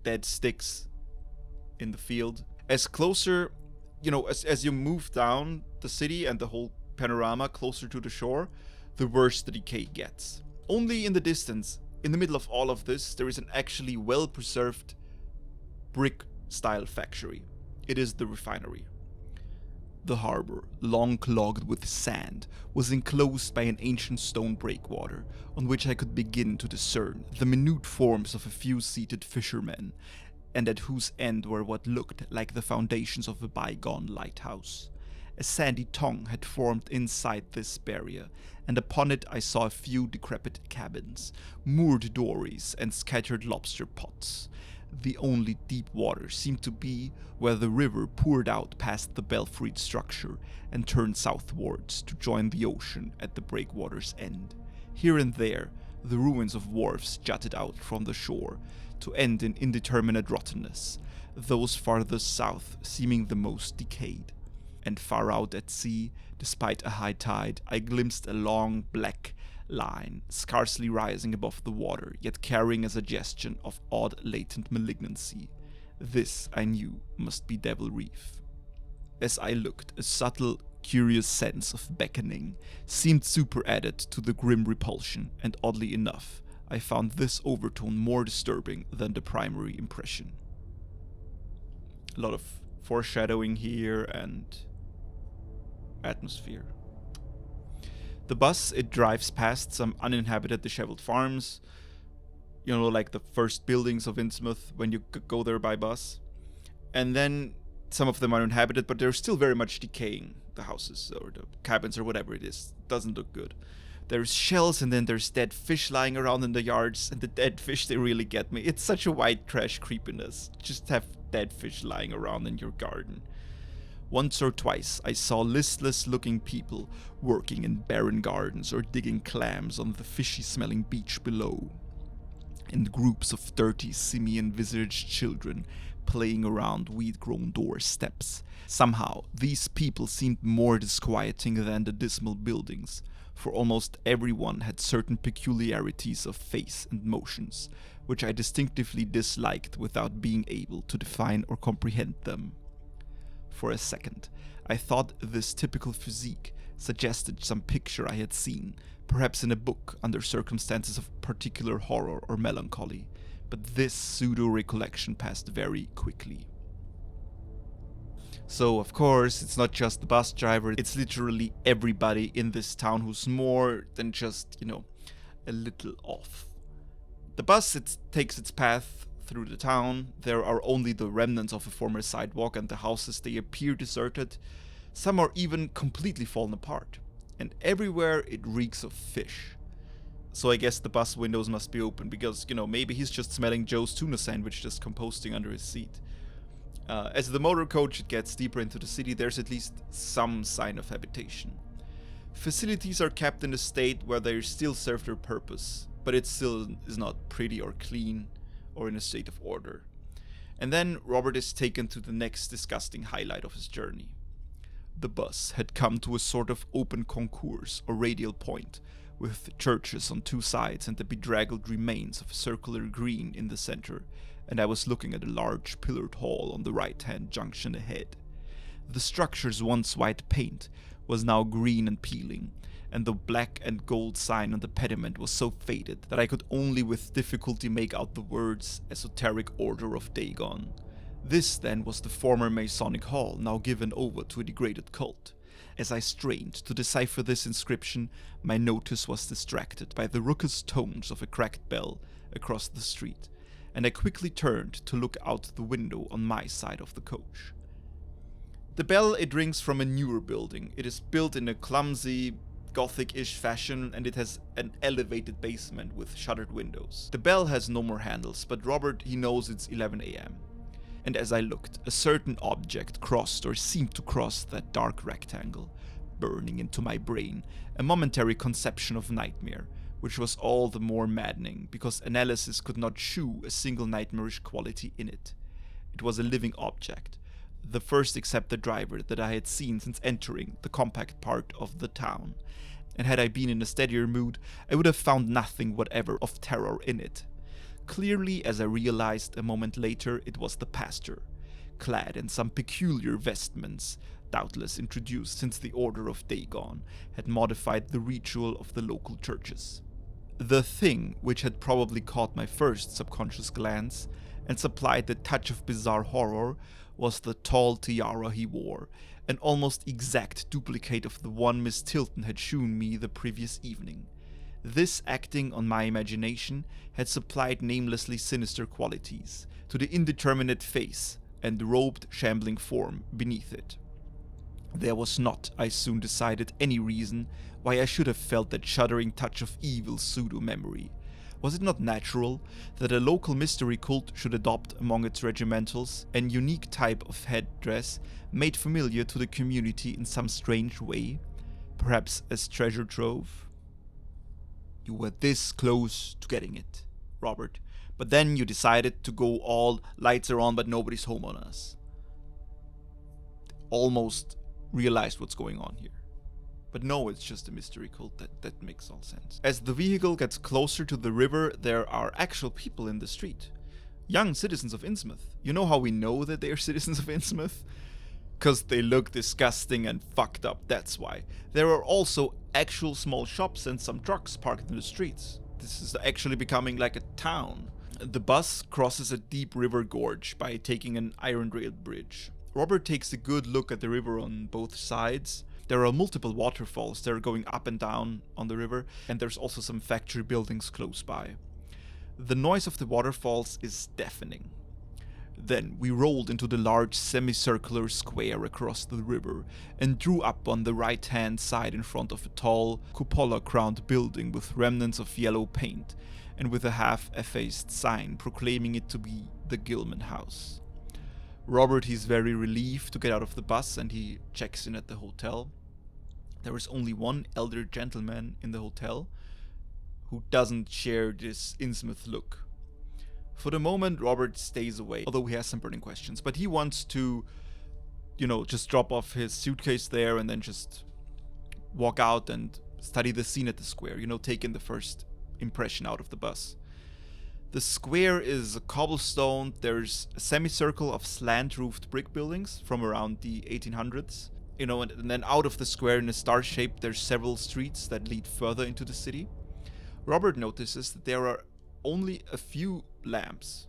Speaker 1: dead sticks in the field. As closer, as you move down the city and the whole panorama closer to the shore, the worse the decay gets. Only in the distance, in the middle of all of this, there is an actually well-preserved brick-style factory. It is the refinery. The harbor, long clogged with sand, was enclosed by an ancient stone breakwater, on which I could begin to discern the minute forms of a few seated fishermen, and at whose end were what looked like the foundations of a bygone lighthouse. A sandy tongue had formed inside this barrier, and upon it I saw a few decrepit cabins, moored dories, and scattered lobster pots. The only deep water seemed to be where the river poured out past the belfried structure and turned southwards to join the ocean at the breakwater's end. Here and there, the ruins of wharfs jutted out from the shore, to end in indeterminate rottenness, those farthest south seeming the most decayed. And far out at sea, despite a high tide, I glimpsed a long black line, scarcely rising above the water, yet carrying a suggestion of odd latent malignancy. This, I knew, must be Devil Reef. As I looked, a subtle, curious sense of beckoning seemed superadded to the grim repulsion, and oddly enough, I found this overtone more disturbing than the primary impression. A lot of foreshadowing here and atmosphere. The bus, it drives past some uninhabited disheveled farms, like the first buildings of Innsmouth when you go there by bus. And then some of them are inhabited, but they're still very much decaying, the houses or the cabins or whatever it is. Doesn't look good. There's shells, and then there's dead fish lying around in the yards, and the dead fish, they really get me. It's such a white trash creepiness. Just have dead fish lying around in your garden. Once or twice I saw listless-looking people working in barren gardens or digging clams on the fishy-smelling beach below, and groups of dirty, simian-visaged children playing around weed-grown doorsteps. Somehow, these people seemed more disquieting than the dismal buildings, for almost everyone had certain peculiarities of face and motions, which I distinctively disliked without being able to define or comprehend them. For a second, I thought this typical physique suggested some picture I had seen, perhaps in a book under circumstances of particular horror or melancholy, but this pseudo-recollection passed very quickly. So, of course, it's not just the bus driver, it's literally everybody in this town who's more than just, a little off. The bus, it takes its path through the town. There are only the remnants of a former sidewalk, and the houses, they appear deserted. Some are even completely fallen apart. And everywhere it reeks of fish. So I guess the bus windows must be open because, maybe he's just smelling Joe's tuna sandwich just composting under his seat. As the motor coach gets deeper into the city, there's at least some sign of habitation. Facilities are kept in a state where they still serve their purpose, but it still is not pretty or clean or in a state of order. And then Robert is taken to the next disgusting highlight of his journey. The bus had come to a sort of open concourse or radial point, with churches on two sides and the bedraggled remains of a circular green in the center, and I was looking at a large pillared hall on the right-hand junction ahead. The structure's once white paint was now green and peeling, and the black and gold sign on the pediment was so faded that I could only with difficulty make out the words Esoteric Order of Dagon. This then was the former Masonic Hall, now given over to a degraded cult. As I strained to decipher this inscription, my notice was distracted by the raucous tones of a cracked bell across the street, and I quickly turned to look out the window on my side of the coach. The bell, it rings from a newer building. It is built in a clumsy, gothic-ish fashion, and it has an elevated basement with shuttered windows. The bell has no more handles, but Robert, he knows it's 11 a.m. And as I looked, a certain object crossed or seemed to cross that dark rectangle, burning into my brain a momentary conception of nightmare, which was all the more maddening because analysis could not shew a single nightmarish quality in it. It was a living object, the first except the driver that I had seen since entering the compact part of the town, and had I been in a steadier mood, I would have found nothing whatever of terror in it. Clearly, as I realized a moment later, it was the pastor, clad in some peculiar vestments, doubtless introduced since the Order of Dagon had modified the ritual of the local churches. The thing which had probably caught my first subconscious glance and supplied the touch of bizarre horror was the tall tiara he wore, an almost exact duplicate of the one Miss Tilton had shewn me the previous evening. This, acting on my imagination, had supplied namelessly sinister qualities to the indeterminate face and robed, shambling form beneath it. There was not, I soon decided, any reason why I should have felt that shuddering touch of evil pseudo-memory. Was it not natural that a local mystery cult should adopt among its regimentals an unique type of headdress made familiar to the community in some strange way, perhaps as treasure trove? You were this close to getting it, Robert, but then you decided to go all lights are on but nobody's home on us. Almost realized what's going on here. But no, it's just a mystery cult. That makes all sense. As the vehicle gets closer to the river, there are actual people in the street. Young citizens of Innsmouth. You know how we know that they are citizens of Innsmouth? Because they look disgusting and fucked up, that's why. There are also actual small shops and some trucks parked in the streets. This is actually becoming like a town. The bus crosses a deep river gorge by taking an iron rail bridge. Robert takes a good look at the river on both sides. There are multiple waterfalls that are going up and down on the river, and there's also some factory buildings close by. The noise of the waterfalls is deafening. Then we rolled into the large semicircular square across the river and drew up on the right-hand side in front of a tall, cupola-crowned building with remnants of yellow paint and with a half-effaced sign proclaiming it to be the Gilman House. Robert is very relieved to get out of the bus and he checks in at the hotel. There is only one elder gentleman in the hotel who doesn't share this Innsmouth look. For the moment, Robert stays away, although he has some burning questions. But he wants to, just drop off his suitcase there and then just walk out and study the scene at the square, take in the first impression out of the bus. The square is cobblestone. There's a semicircle of slant-roofed brick buildings from around the 1800s. And then out of the square in a star shape, there's several streets that lead further into the city. Robert notices that there are only a few lamps.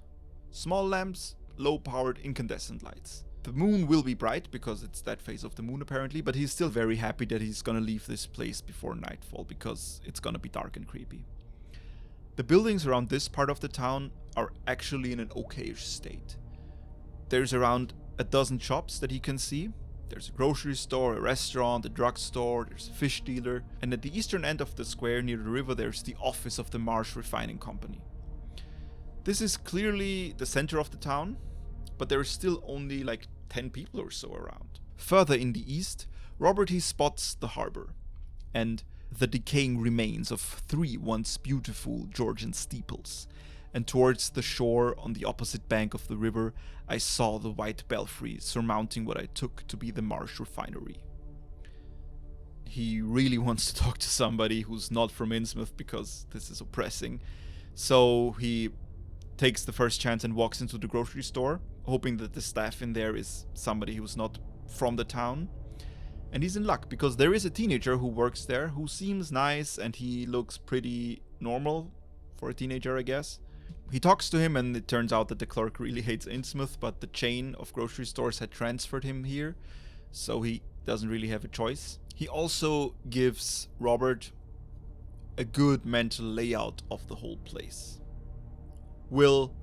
Speaker 1: Small lamps, low-powered incandescent lights. The moon will be bright because it's that phase of the moon apparently, but he's still very happy that he's gonna leave this place before nightfall because it's gonna be dark and creepy. The buildings around this part of the town are actually in an okayish state. There's around a dozen shops that he can see. There's a grocery store, a restaurant, a drugstore, there's a fish dealer, and at the eastern end of the square near the river there's the office of the Marsh Refining Company. This is clearly the center of the town, but there is still only like 10 people or so around. Further in the east, Robert spots the harbor, and the decaying remains of 3 once beautiful Georgian steeples. And towards the shore on the opposite bank of the river, I saw the white belfry surmounting what I took to be the Marsh Refinery. He really wants to talk to somebody who's not from Innsmouth because this is oppressing. So he takes the first chance and walks into the grocery store, hoping that the staff in there is somebody who's not from the town. And he's in luck because there is a teenager who works there who seems nice and he looks pretty normal for a teenager, I guess. He talks to him and it turns out that the clerk really hates Innsmouth, but the chain of grocery stores had transferred him here, so he doesn't really have a choice. He also gives Robert a good mental layout of the whole place. Will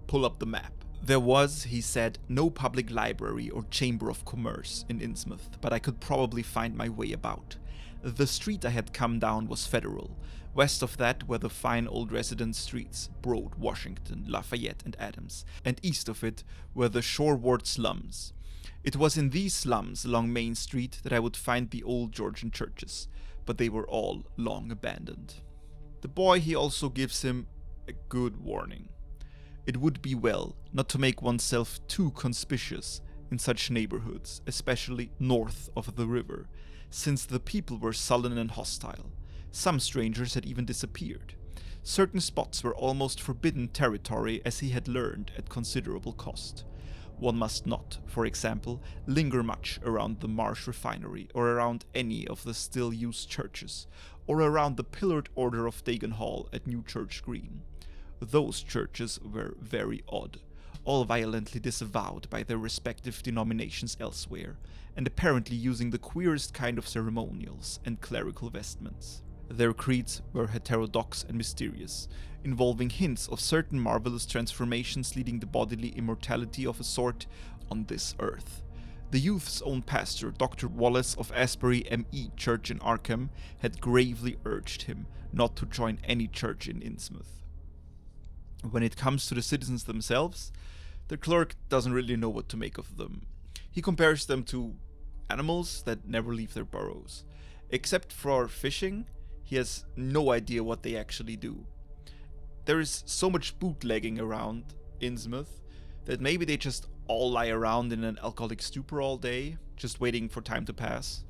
Speaker 1: pull up the map. There was, he said, no public library or chamber of commerce in Innsmouth, but I could probably find my way about. The street I had come down was Federal. West of that were the fine old residence streets, Broad, Washington, Lafayette and Adams, and east of it were the shoreward slums. It was in these slums along Main Street that I would find the old Georgian churches, but they were all long abandoned. The boy he also gives him a good warning. It would be well not to make oneself too conspicuous in such neighborhoods, especially north of the river, since the people were sullen and hostile. Some strangers had even disappeared. Certain spots were almost forbidden territory, as he had learned at considerable cost. One must not, for example, linger much around the Marsh Refinery, or around any of the still used churches, or around the pillared order of Dagon Hall at New Church Green. Those churches were very odd, all violently disavowed by their respective denominations elsewhere, and apparently using the queerest kind of ceremonials and clerical vestments. Their creeds were heterodox and mysterious, involving hints of certain marvelous transformations leading to bodily immortality of a sort on this earth. The youth's own pastor, Dr. Wallace of Asbury M.E. Church in Arkham, had gravely urged him not to join any church in Innsmouth. When it comes to the citizens themselves, the clerk doesn't really know what to make of them. He compares them to animals that never leave their burrows. Except for fishing, he has no idea what they actually do. There is so much bootlegging around Innsmouth that maybe they just all lie around in an alcoholic stupor all day, just waiting for time to pass.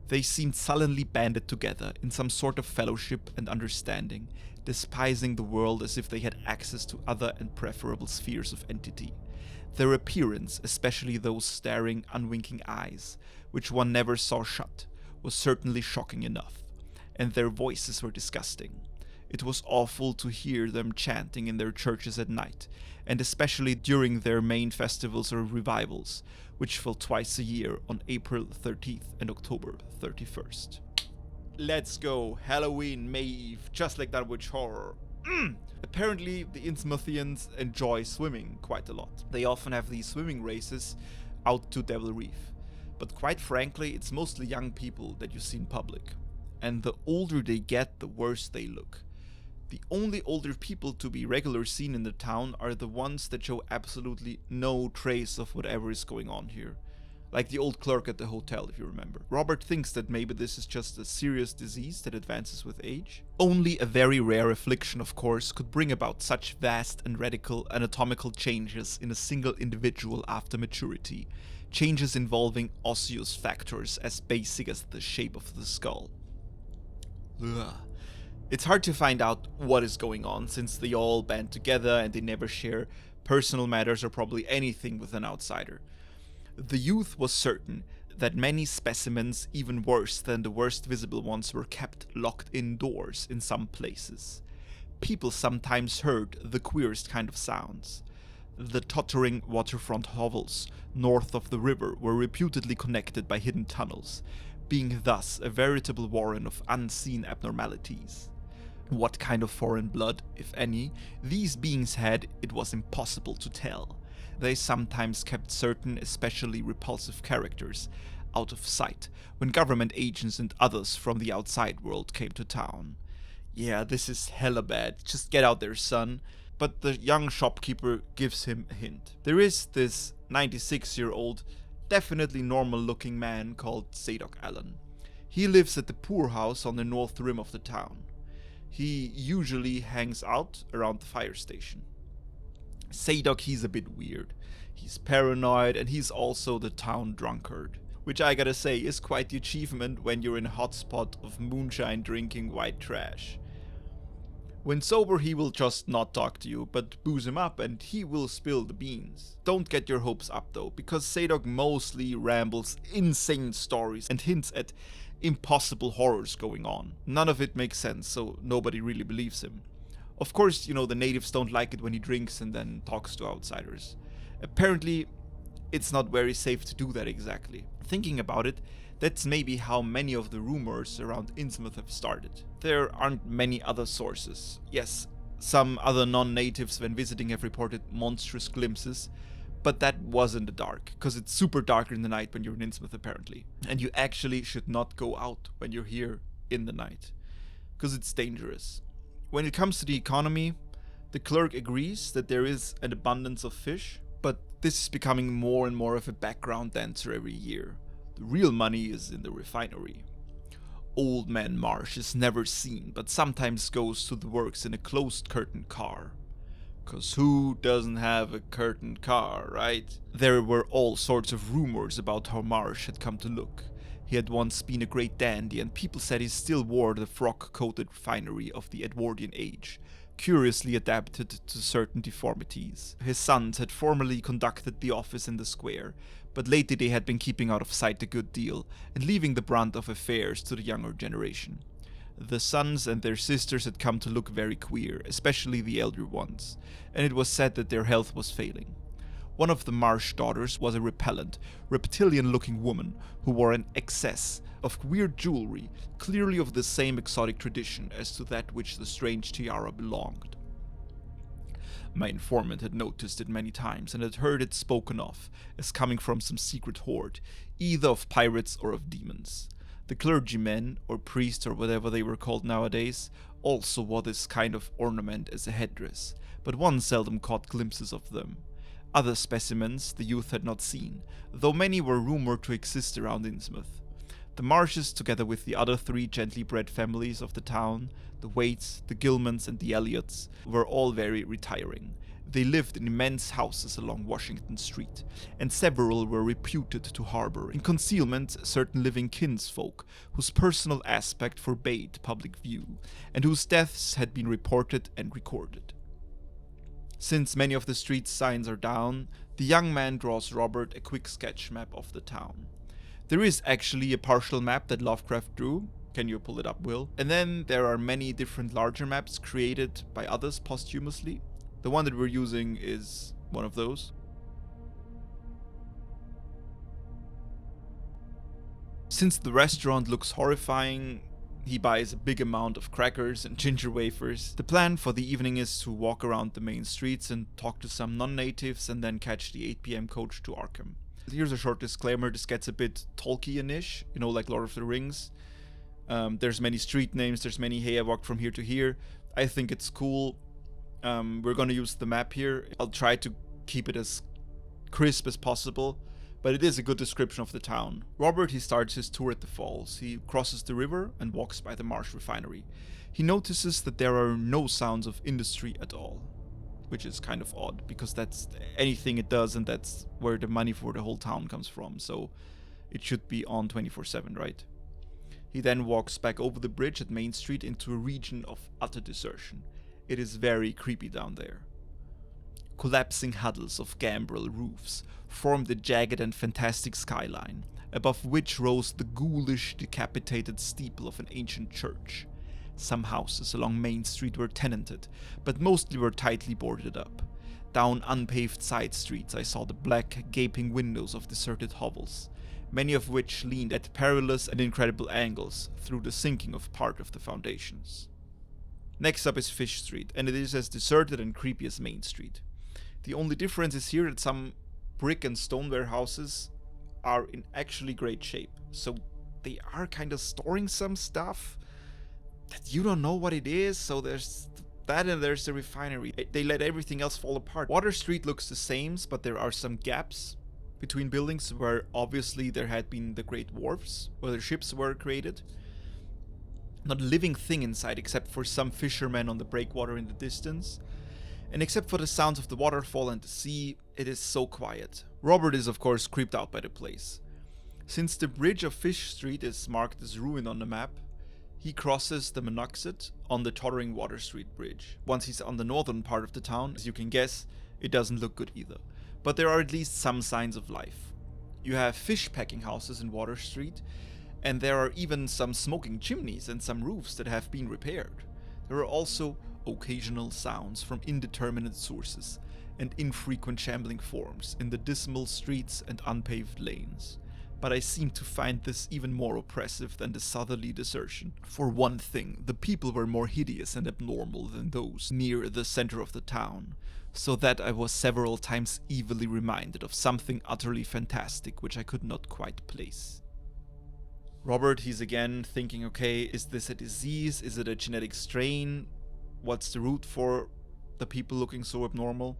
Speaker 1: They seemed sullenly banded together in some sort of fellowship and understanding, despising the world as if they had access to other and preferable spheres of entity. Their appearance, especially those staring, unwinking eyes, which one never saw shut, was certainly shocking enough, and their voices were disgusting. It was awful to hear them chanting in their churches at night, and especially during their main festivals or revivals, which fell twice a year on April 13th and October 31st. Let's go, Halloween, May Eve, just like that witch horror. Apparently, the Innsmouthians enjoy swimming quite a lot. They often have these swimming races out to Devil Reef. But quite frankly, it's mostly young people that you see in public. And the older they get, the worse they look. The only older people to be regularly seen in the town are the ones that show absolutely no trace of whatever is going on here. Like the old clerk at the hotel, if you remember. Robert thinks that maybe this is just a serious disease that advances with age. Only a very rare affliction, of course, could bring about such vast and radical anatomical changes in a single individual after maturity. Changes involving osseous factors as basic as the shape of the skull. Ugh. It's hard to find out what is going on, since they all band together and they never share personal matters or probably anything with an outsider. The youth was certain that many specimens, even worse than the worst visible ones, were kept locked indoors in some places. People sometimes heard the queerest kind of sounds. The tottering waterfront hovels north of the river were reputedly connected by hidden tunnels, being thus a veritable warren of unseen abnormalities. What kind of foreign blood, if any, these beings had, it was impossible to tell. They sometimes kept certain especially repulsive characters out of sight when government agents and others from the outside world came to town. Yeah, this is hella bad. Just get out there, son. But the young shopkeeper gives him a hint. There is this 96-year-old, definitely normal-looking man called Zadok Allen. He lives at the poorhouse on the north rim of the town. He usually hangs out around the fire station. Zadok, he's a bit weird. He's paranoid, and he's also the town drunkard. Which I gotta say is quite the achievement when you're in a hotspot of moonshine drinking white trash. When sober, he will just not talk to you, but booze him up and he will spill the beans. Don't get your hopes up though, because Zadok mostly rambles insane stories and hints at impossible horrors going on. None of it makes sense, so nobody really believes him. Of course, the natives don't like it when he drinks and then talks to outsiders. Apparently, it's not very safe to do that exactly. Thinking about it, that's maybe how many of the rumors around Innsmouth have started. There aren't many other sources. Yes, some other non-natives when visiting have reported monstrous glimpses, but that was in the dark, because it's super dark in the night when you're in Innsmouth apparently. And you actually should not go out when you're here in the night, because it's dangerous. When it comes to the economy, the clerk agrees that there is an abundance of fish, but this is becoming more and more of a background dancer every year. The real money is in the refinery. Old Man Marsh is never seen, but sometimes goes to the works in a closed curtain car. 'Cause who doesn't have a curtained car, right? There were all sorts of rumors about how Marsh had come to look. He had once been a great dandy, and people said he still wore the frock-coated finery of the Edwardian age, curiously adapted to certain deformities. His sons had formerly conducted the office in the square, but lately they had been keeping out of sight a good deal, and leaving the brunt of affairs to the younger generation. The sons and their sisters had come to look very queer, especially the elder ones, and it was said that their health was failing. One of the Marsh daughters was a repellent, reptilian-looking woman who wore an excess of weird jewelry, clearly of the same exotic tradition as to that which the strange tiara belonged. My informant had noticed it many times and had heard it spoken of as coming from some secret horde, either of pirates or of demons. The clergymen, or priests or whatever they were called nowadays, also wore this kind of ornament as a headdress, but one seldom caught glimpses of them. Other specimens the youth had not seen, though many were rumored to exist around Innsmouth. The Marshes, together with the other 3 gently bred families of the town, the Waits, the Gilmans and the Elliots, were all very retiring. They lived in immense houses along Washington Street, and several were reputed to harbor in concealment certain living kinsfolk whose personal aspect forbade public view, and whose deaths had been reported and recorded. Since many of the street's signs are down, the young man draws Robert a quick sketch map of the town. There is actually a partial map that Lovecraft drew. Can you pull it up, Will? And then there are many different larger maps created by others posthumously. The one that we're using is one of those. Since the restaurant looks horrifying, he buys a big amount of crackers and ginger wafers. The plan for the evening is to walk around the main streets and talk to some non-natives and then catch the 8 p.m. coach to Arkham. Here's a short disclaimer, this gets a bit Tolkien-ish, like Lord of the Rings. There's many street names, there's many hey I walked from here to here. I think it's cool. We're gonna use the map here. I'll try to keep it as crisp as possible, but it is a good description of the town. Robert, he starts his tour at the falls. He crosses the river and walks by the Marsh refinery. He notices that there are no sounds of industry at all, which is kind of odd, because that's anything it does, and that's where the money for the whole town comes from, so it should be on 24/7, right? He then walks back over the bridge at Main Street into a region of utter desertion. It is very creepy down there. Collapsing huddles of gambrel roofs formed a jagged and fantastic skyline, above which rose the ghoulish, decapitated steeple of an ancient church. Some houses along Main Street were tenanted, but mostly were tightly boarded up. Down unpaved side streets I saw the black, gaping windows of deserted hovels, many of which leaned at perilous and incredible angles through the sinking of part of the foundations. Next up is Fish Street, and it is as deserted and creepy as Main Street. The only difference is here that some brick and stone warehouses are in actually great shape, so they are kind of storing some stuff that you don't know what it is, so there's that and there's the refinery. They let everything else fall apart. Water Street looks the same, but there are some gaps between buildings where obviously there had been the great wharfs where the ships were created. Not a living thing inside except for some fishermen on the breakwater in the distance. And except for the sounds of the waterfall and the sea, it is so quiet. Robert is of course creeped out by the place. Since the bridge of Fish Street is marked as ruined on the map, he crosses the Monoxid on the tottering Water Street Bridge. Once he's on the northern part of the town, as you can guess, it doesn't look good either. But there are at least some signs of life. You have fish packing houses in Water Street, and there are even some smoking chimneys and some roofs that have been repaired. There are also occasional sounds from indeterminate sources and infrequent shambling forms in the dismal streets and unpaved lanes. But I seem to find this even more oppressive than the southerly desertion. For one thing, the people were more hideous and abnormal than those near the center of the town, so that I was several times evilly reminded of something utterly fantastic which I could not quite place. Robert, he's again thinking, okay, is this a disease? Is it a genetic strain? What's the root for the people looking so abnormal?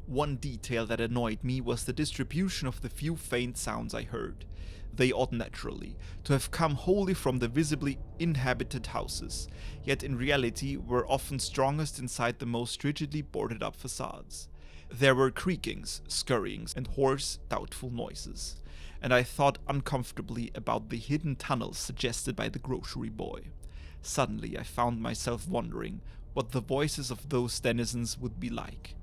Speaker 1: One detail that annoyed me was the distribution of the few faint sounds I heard. They ought naturally to have come wholly from the visibly inhabited houses, yet in reality were often strongest inside the most rigidly boarded up facades. There were creakings, scurryings, and hoarse, doubtful noises, and I thought uncomfortably about the hidden tunnels suggested by the grocery boy. Suddenly I found myself wondering what the voices of those denizens would be like.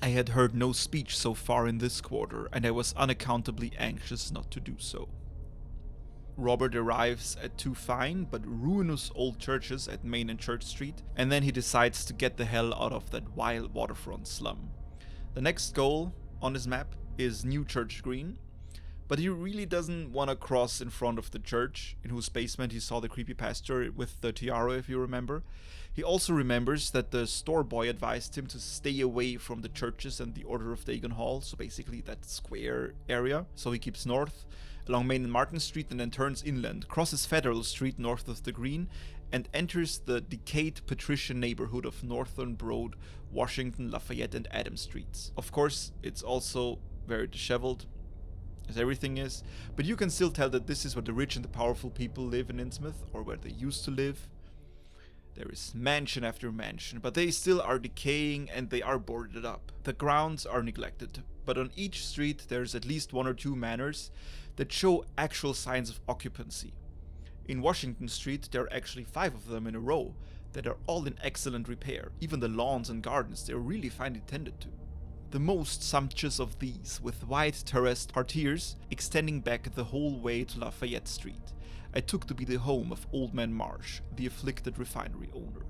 Speaker 1: I had heard no speech so far in this quarter, and I was unaccountably anxious not to do so. Robert arrives at 2 fine but ruinous old churches at Main and Church Street, and then he decides to get the hell out of that wild waterfront slum. The next goal on his map is New Church Green, But he really doesn't want to cross in front of the church, in whose basement he saw the creepy pastor with the tiara, if you remember. He also remembers that the store boy advised him to stay away from the churches and the Order of Dagon Hall, so basically that square area. So he keeps north along Main and Martin Street and then turns inland, crosses Federal Street north of the Green, and enters the decayed patrician neighborhood of Northern Broad, Washington, Lafayette, and Adams Streets. Of course, it's also very disheveled, as everything is, but you can still tell that this is where the rich and the powerful people live in Innsmouth, or where they used to live. There is mansion after mansion, but they still are decaying and they are boarded up. The grounds are neglected, but on each street there's at least 1 or 2 manors that show actual signs of occupancy. In Washington Street there are actually 5 of them in a row that are all in excellent repair. Even the lawns and gardens, they're really finely tended to. The most sumptuous of these, with wide terraced parterres extending back the whole way to Lafayette Street, I took to be the home of Old Man Marsh, the afflicted refinery owner.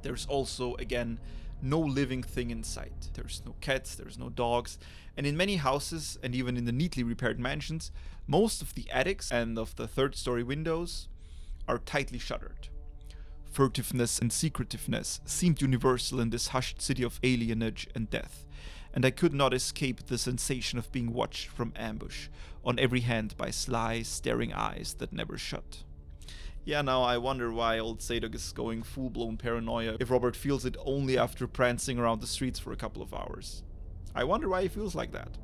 Speaker 1: There's also, again, no living thing in sight. There's no cats, there's no dogs, and in many houses, and even in the neatly repaired mansions, most of the attics and of the third-story windows are tightly shuttered. Furtiveness and secretiveness seemed universal in this hushed city of alienage and death, and I could not escape the sensation of being watched from ambush on every hand by sly, staring eyes that never shut. Yeah, now I wonder why old Zadok is going full-blown paranoia if Robert feels it only after prancing around the streets for a couple of hours. I wonder why he feels like that.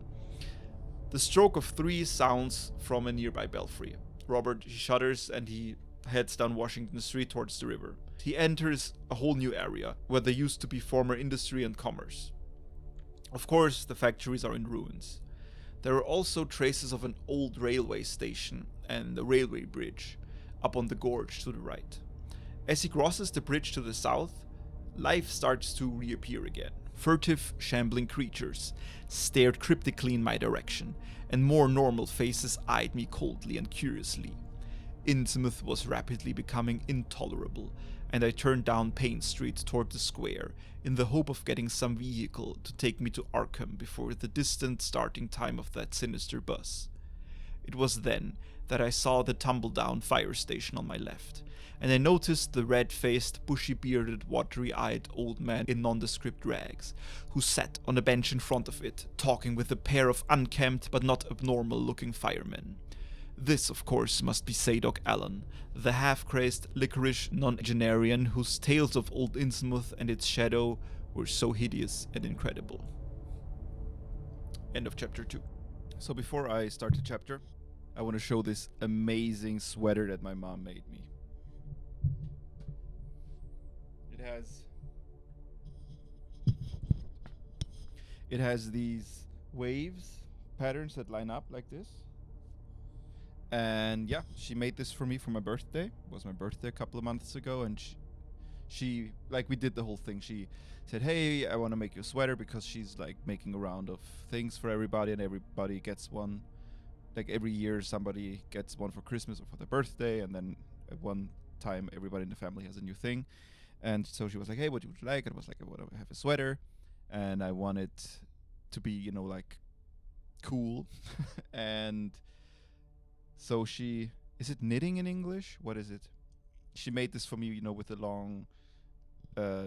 Speaker 1: The stroke of 3 sounds from a nearby belfry. Robert, he shudders and he heads down Washington Street towards the river. He enters a whole new area where there used to be former industry and commerce. Of course, the factories are in ruins. There are also traces of an old railway station and a railway bridge up on the gorge to the right. As he crosses the bridge to the south, life starts to reappear again. Furtive, shambling creatures stared cryptically in my direction, and more normal faces eyed me coldly and curiously. Innsmouth was rapidly becoming intolerable, and I turned down Payne Street toward the square in the hope of getting some vehicle to take me to Arkham before the distant starting time of that sinister bus. It was then that I saw the tumble-down fire station on my left, and I noticed the red-faced, bushy-bearded, watery-eyed old man in nondescript rags, who sat on a bench in front of it, talking with a pair of unkempt but not abnormal-looking firemen. This, of course, must be Zadok Allen, the half-crazed, licorice nonagenarian whose tales of old Innsmouth and its shadow were so hideous and incredible. End of chapter 2. So before I start the chapter, I want to show this amazing sweater that my mom made me. It has these waves, patterns that line up like this. And yeah, she made this for me for my birthday. It was my birthday a couple of months ago, and she like, we did the whole thing. She said, hey, I want to make you a sweater, because she's like making a round of things for everybody, and everybody gets one. Like every year somebody gets one for Christmas or for their birthday, and then at one time everybody in the family has a new thing. And so she was like, hey, what would you like? And I was like, I want to have a sweater, and I want it to be, you know, like cool. And so she, is it knitting in English? What is it? She made this for me, you know, with the long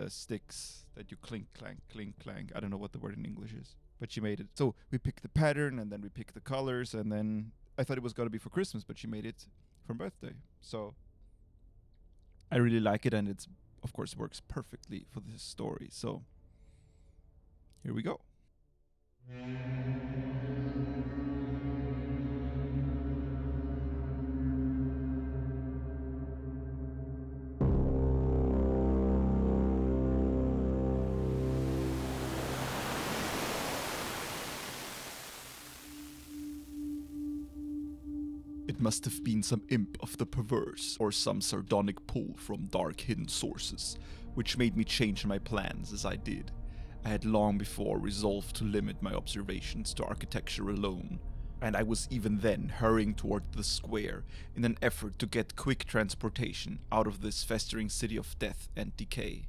Speaker 1: sticks that you clink, clank, clink, clank. I don't know what the word in English is, but she made it. So we picked the pattern, and then we picked the colors, and then I thought it was going to be for Christmas, but she made it for birthday. So I really like it, and it's, of course, works perfectly for this story. So here we go. It must have been some imp of the perverse, or some sardonic pull from dark hidden sources, which made me change my plans as I did. I had long before resolved to limit my observations to architecture alone, and I was even then hurrying toward the square in an effort to get quick transportation out of this festering city of death and decay.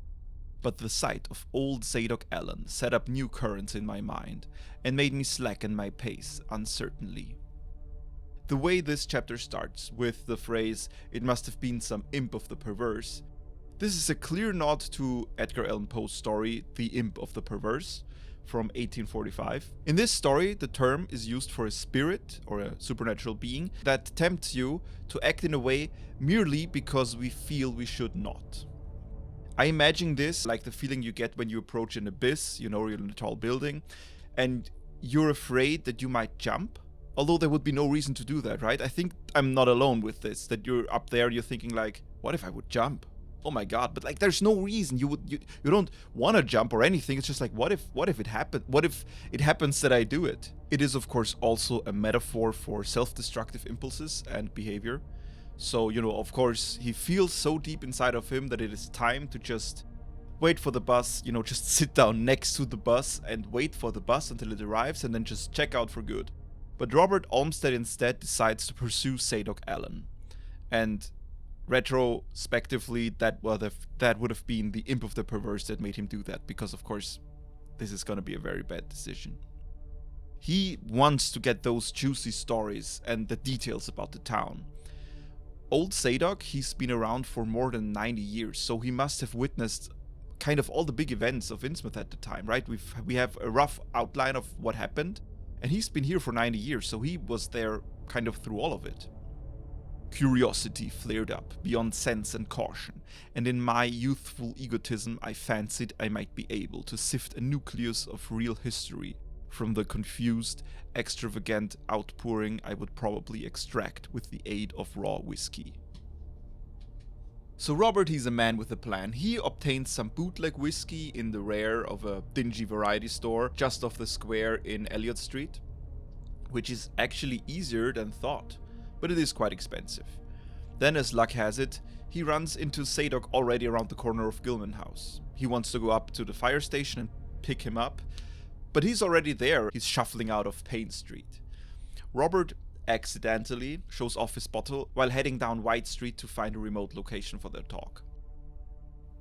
Speaker 1: But the sight of old Zadok Allen set up new currents in my mind, and made me slacken my pace uncertainly. The way this chapter starts, with the phrase, "It must have been some imp of the perverse," this is a clear nod to Edgar Allan Poe's story, The Imp of the Perverse, from 1845. In this story, the term is used for a spirit, or a supernatural being, that tempts you to act in a way merely because we feel we should not. I imagine this like the feeling you get when you approach an abyss, you're in a tall building, and you're afraid that you might jump. Although there would be no reason to do that, right? I think I'm not alone with this, that you're up there, you're thinking like, what if I would jump? Oh my god, but like there's no reason you don't want to jump or anything. It's just like, what if it happened? What if it happens that I do it? It is of course also a metaphor for self-destructive impulses and behavior. So, of course, he feels so deep inside of him that it is time to just wait for the bus, just sit down next to the bus and wait for the bus until it arrives and then just check out for good. But Robert Olmsted instead decides to pursue Zadok Allen. And retrospectively, that would have been the imp of the perverse that made him do that, because of course this is going to be a very bad decision. He wants to get those juicy stories and the details about the town. Old Zadok, he's been around for more than 90 years, so he must have witnessed kind of all the big events of Innsmouth at the time, right? We have a rough outline of what happened, and he's been here for 90 years, so he was there kind of through all of it. Curiosity flared up beyond sense and caution, and in my youthful egotism I fancied I might be able to sift a nucleus of real history from the confused, extravagant outpouring I would probably extract with the aid of raw whiskey. So Robert, he's a man with a plan. He obtained some bootleg whiskey in the rear of a dingy variety store just off the square in Elliott Street, which is actually easier than thought, but it is quite expensive. Then, as luck has it, he runs into Zadok already around the corner of Gilman House. He wants to go up to the fire station and pick him up, but he's already there. He's shuffling out of Payne Street. Robert accidentally shows off his bottle while heading down White Street to find a remote location for their talk.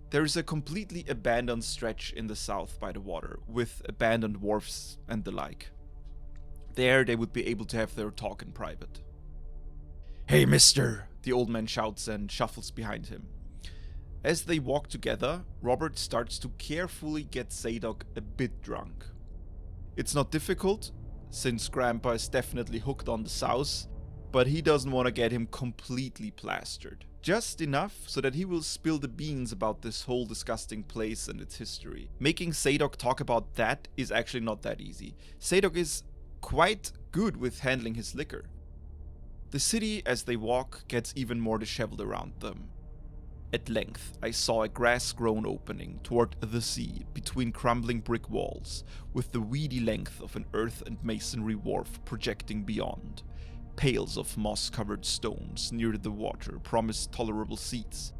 Speaker 1: There is a completely abandoned stretch in the south by the water, with abandoned wharfs and the like. There they would be able to have their talk in private. "Hey, mister," the old man shouts and shuffles behind him. As they walk together, Robert starts to carefully get Zadok a bit drunk. It's not difficult, since Grandpa is definitely hooked on the souse, but he doesn't want to get him completely plastered. Just enough so that he will spill the beans about this whole disgusting place and its history. Making Zadok talk about that is actually not that easy. Zadok is quite good with handling his liquor. The city, as they walk, gets even more disheveled around them. At length, I saw a grass-grown opening toward the sea between crumbling brick walls, with the weedy length of an earth and masonry wharf projecting beyond. Pails of moss-covered stones near the water promised tolerable seats,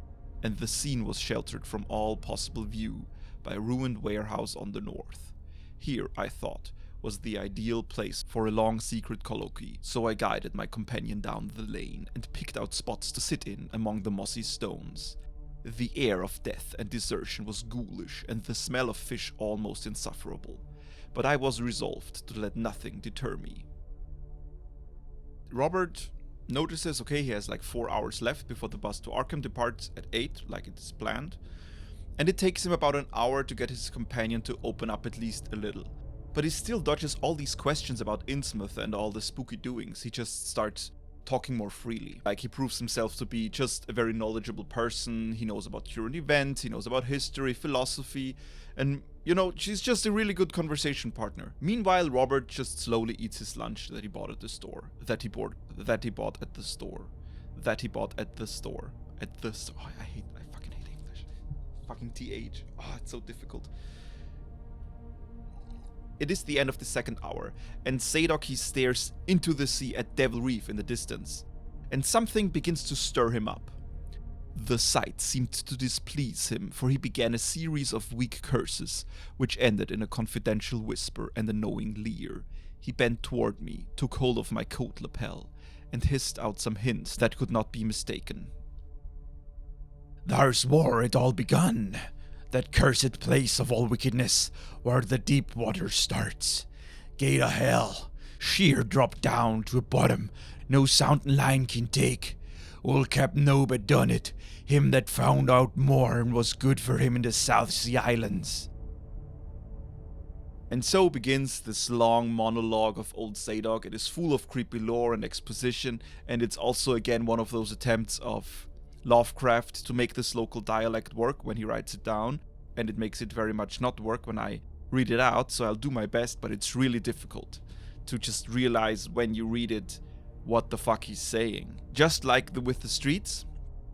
Speaker 1: and the scene was sheltered from all possible view by a ruined warehouse on the north. Here, I thought, was the ideal place for a long secret colloquy, so I guided my companion down the lane and picked out spots to sit in among the mossy stones. The air of death and desertion was ghoulish and the smell of fish almost insufferable, but I was resolved to let nothing deter me. Robert notices, okay, he has like 4 hours left before the bus to Arkham departs at 8, like it is planned, and it takes him about an hour to get his companion to open up at least a little. But he still dodges all these questions about Innsmouth and all the spooky doings. He just starts talking more freely. Like, he proves himself to be just a very knowledgeable person. He knows about current events, he knows about history, philosophy, and, she's just a really good conversation partner. Meanwhile, Robert just slowly eats his lunch that he bought at the store. Oh, I fucking hate English. Fucking TH. Oh, it's so difficult. It is the end of the second hour, and Zadok, he stares into the sea at Devil Reef in the distance, and something begins to stir him up. The sight seemed to displease him, for he began a series of weak curses, which ended in a confidential whisper and a knowing leer. He bent toward me, took hold of my coat lapel, and hissed out some hints that could not be mistaken. "There's where it all begun. That cursed place of all wickedness, where the deep water starts. Gate of hell, sheer drop down to a bottom
Speaker 3: no sounding line can take. Old Captain Obed done it, him that found out more and was good for him in the South Sea Islands.
Speaker 1: And so begins this long monologue of old Zadok. It is full of creepy lore and exposition, and it's also again one of those attempts of Lovecraft to make this local dialect work when he writes it down, and it makes it very much not work when I read it out, so I'll do my best, but it's really difficult to just realize when you read it what the fuck he's saying. Just like with the streets,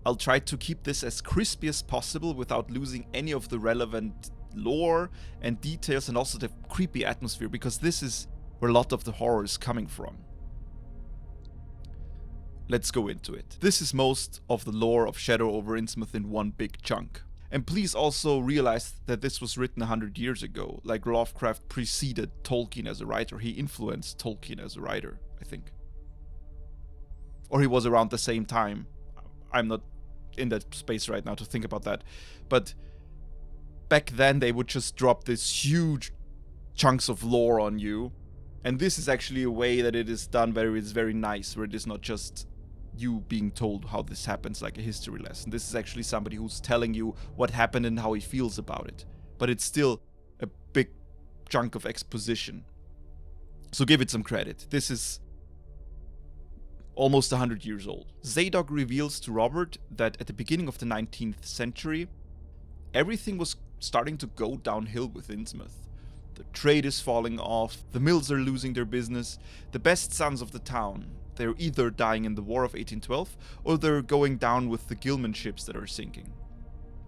Speaker 1: I'll try to keep this as crispy as possible without losing any of the relevant lore and details and also the creepy atmosphere, because this is where a lot of the horror is coming from. Let's go into it. This is most of the lore of Shadow Over Innsmouth in one big chunk. And please also realize that this was written 100 years ago. Like, Lovecraft preceded Tolkien as a writer. He influenced Tolkien as a writer, I think. Or he was around the same time. I'm not in that space right now to think about that. But back then they would just drop these huge chunks of lore on you. And this is actually a way that it is done where it's very nice, where it is not just you being told how this happens like a history lesson. This is actually somebody who's telling you what happened and how he feels about it. But it's still a big chunk of exposition. So give it some credit. This is almost 100 years old. Zadok reveals to Robert that at the beginning of the 19th century, everything was starting to go downhill with Innsmouth. The trade is falling off, the mills are losing their business, the best sons of the town, they're either dying in the War of 1812 or they're going down with the Gilman ships that are sinking.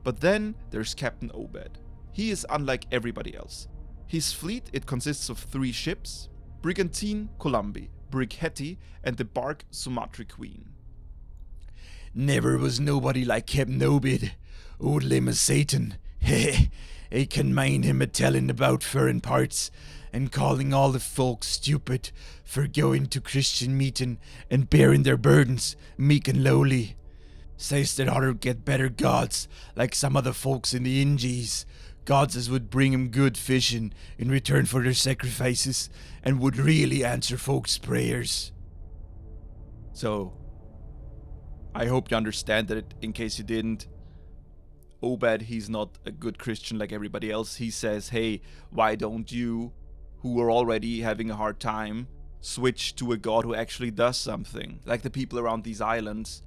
Speaker 1: But then there's Captain Obed. He is unlike everybody else. His fleet, it consists of 3 ships, Brigantine Columbi, Brig Hetty, and the bark Sumatra Queen.
Speaker 3: Never was nobody like Captain Obed, old limb of Satan. Heh, I can mind him a-telling about foreign parts, and calling all the folk stupid for going to Christian meeting and bearing their burdens, meek and lowly. Says that oughter get better gods, like some of the folks in the Ingies, gods as would bring 'em good fishing in return for their sacrifices, and would really answer folks' prayers.
Speaker 1: So, I hope you understand that in case you didn't, Obed, he's not a good Christian like everybody else. He says, hey, why don't you, who are already having a hard time, switch to a god who actually does something? Like the people around these islands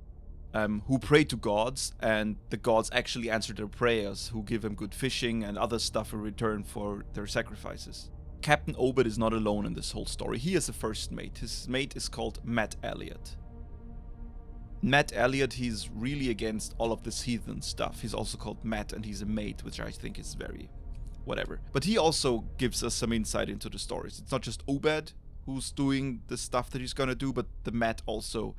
Speaker 1: who pray to gods, and the gods actually answer their prayers, who give them good fishing and other stuff in return for their sacrifices. Captain Obed is not alone in this whole story. He has a first mate. His mate is called Matt Elliot. Matt Elliot, he's really against all of this heathen stuff. He's also called Matt, and he's a mate, which I think is very whatever. But he also gives us some insight into the stories. It's not just Obed who's doing the stuff that he's gonna do, but the Matt also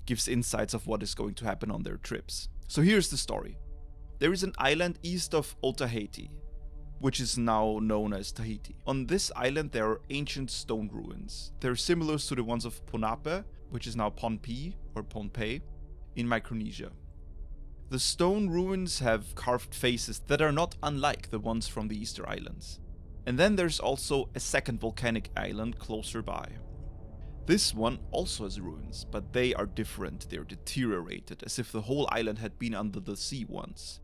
Speaker 1: gives insights of what is going to happen on their trips. So here's the story. There is an island east of Otaheite, which is now known as Tahiti. On this island there are ancient stone ruins. They're similar to the ones of Ponape, which is now Pohnpei or Pohnpei in Micronesia. The stone ruins have carved faces that are not unlike the ones from the Easter Islands. And then there's also a second volcanic island closer by. This one also has ruins, but they are different. They're deteriorated, as if the whole island had been under the sea once.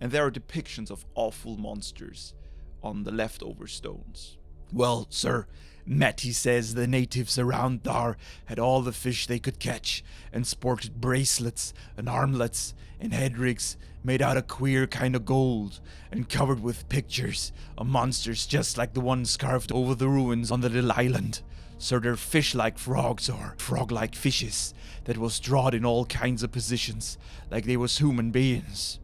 Speaker 1: And there are depictions of awful monsters on the leftover stones.
Speaker 3: Well, sir, Matt, he says the natives around there had all the fish they could catch, and sported bracelets and armlets and head rigs made out of queer kind of gold, and covered with pictures of monsters just like the ones carved over the ruins on the little island. So they're fish-like frogs or frog-like fishes that was drawed in all kinds of positions, like they was human beings.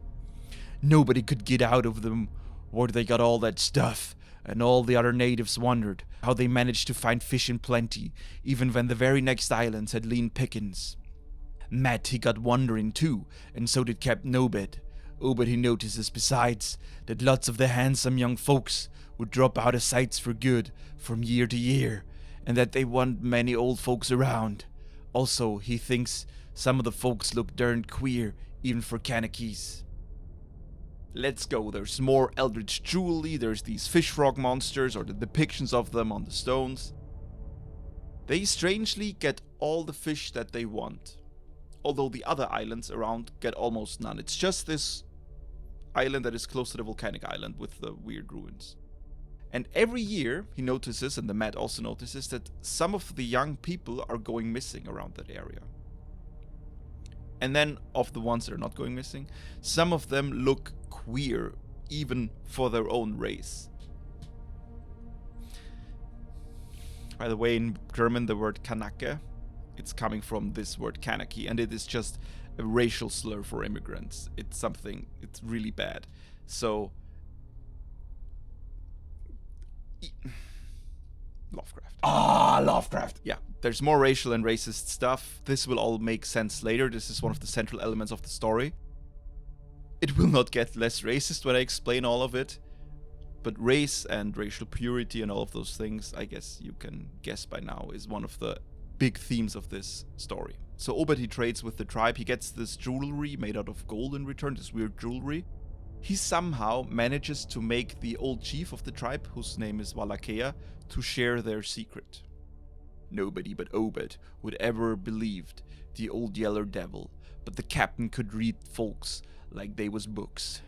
Speaker 3: Nobody could get out of them where they got all that stuff, and all the other natives wondered how they managed to find fish in plenty, even when the very next islands had lean pickings. Matt, he got wondering too, and so did Captain Obed. Obed, he notices besides that lots of the handsome young folks would drop out of sights for good from year to year, and that they want many old folks around. Also, he thinks some of the folks look darned queer, even for Kanakees.
Speaker 1: Let's go. There's more eldritch jewelry, there's these fish frog monsters or the depictions of them on the stones. They strangely get all the fish that they want. Although the other islands around get almost none. It's just this island that is close to the volcanic island with the weird ruins. And every year he notices, and the Matt also notices, that some of the young people are going missing around that area. And then of the ones that are not going missing, some of them look queer, even for their own race. By the way, in German the word Kanake, it's coming from this word Kanaki, and it is just a racial slur for immigrants. It's really bad. So, Lovecraft.
Speaker 3: Lovecraft!
Speaker 1: Yeah, there's more racial and racist stuff. This will all make sense later. This is one of the central elements of the story. It will not get less racist when I explain all of it. But race and racial purity and all of those things, I guess you can guess by now, is one of the big themes of this story. So Obed, he trades with the tribe. He gets this jewelry made out of gold in return, this weird jewelry. He somehow manages to make the old chief of the tribe, whose name is Wallachea, to share their secret. Nobody but Obed would ever believed the old yeller devil, but the captain could read folks like they was books.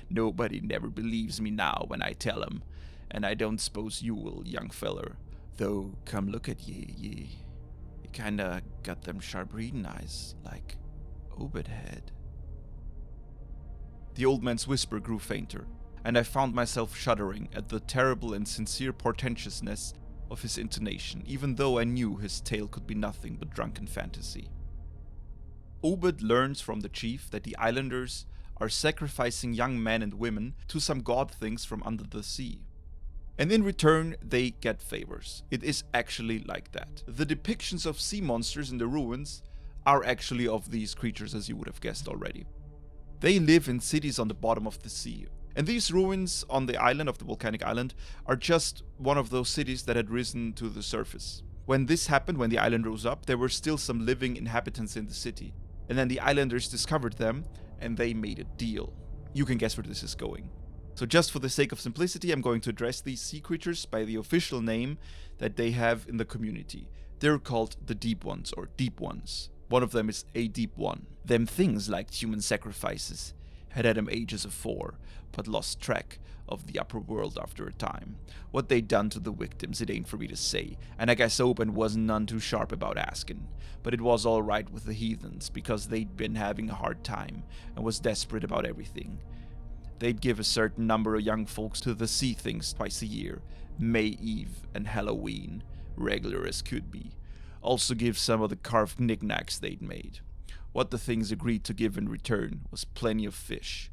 Speaker 1: Nobody never believes me now when I tell 'em, and I don't suppose you will, young feller. Though, come look at ye kinda got them sharp reading eyes, like Obed had. The old man's whisper grew fainter, and I found myself shuddering at the terrible and sincere portentousness of his intonation, even though I knew his tale could be nothing but drunken fantasy. Obed learns from the chief that the islanders are sacrificing young men and women to some god things from under the sea. And in return, they get favors. It is actually like that. The depictions of sea monsters in the ruins are actually of these creatures, as you would have guessed already. They live in cities on the bottom of the sea. And these ruins on the island of the volcanic island are just one of those cities that had risen to the surface. When this happened, when the island rose up, there were still some living inhabitants in the city. And then the islanders discovered them, and they made a deal. You can guess where this is going. So just for the sake of simplicity, I'm going to address these sea creatures by the official name that they have in the community. They're called the Deep Ones, or Deep Ones. One of them is a Deep One. Them things liked human sacrifices, had had 'em ages afore, but lost track of the upper world after a time. What they done to the victims, it ain't for me to say, and I guess Open wasn't none too sharp about asking. But it was alright with the heathens, because they'd been having a hard time, and was desperate about everything. They'd give a certain number of young folks to the sea things twice a year, May Eve and Halloween, regular as could be. Also give some of the carved knickknacks they'd made. What the things agreed to give in return was plenty of fish.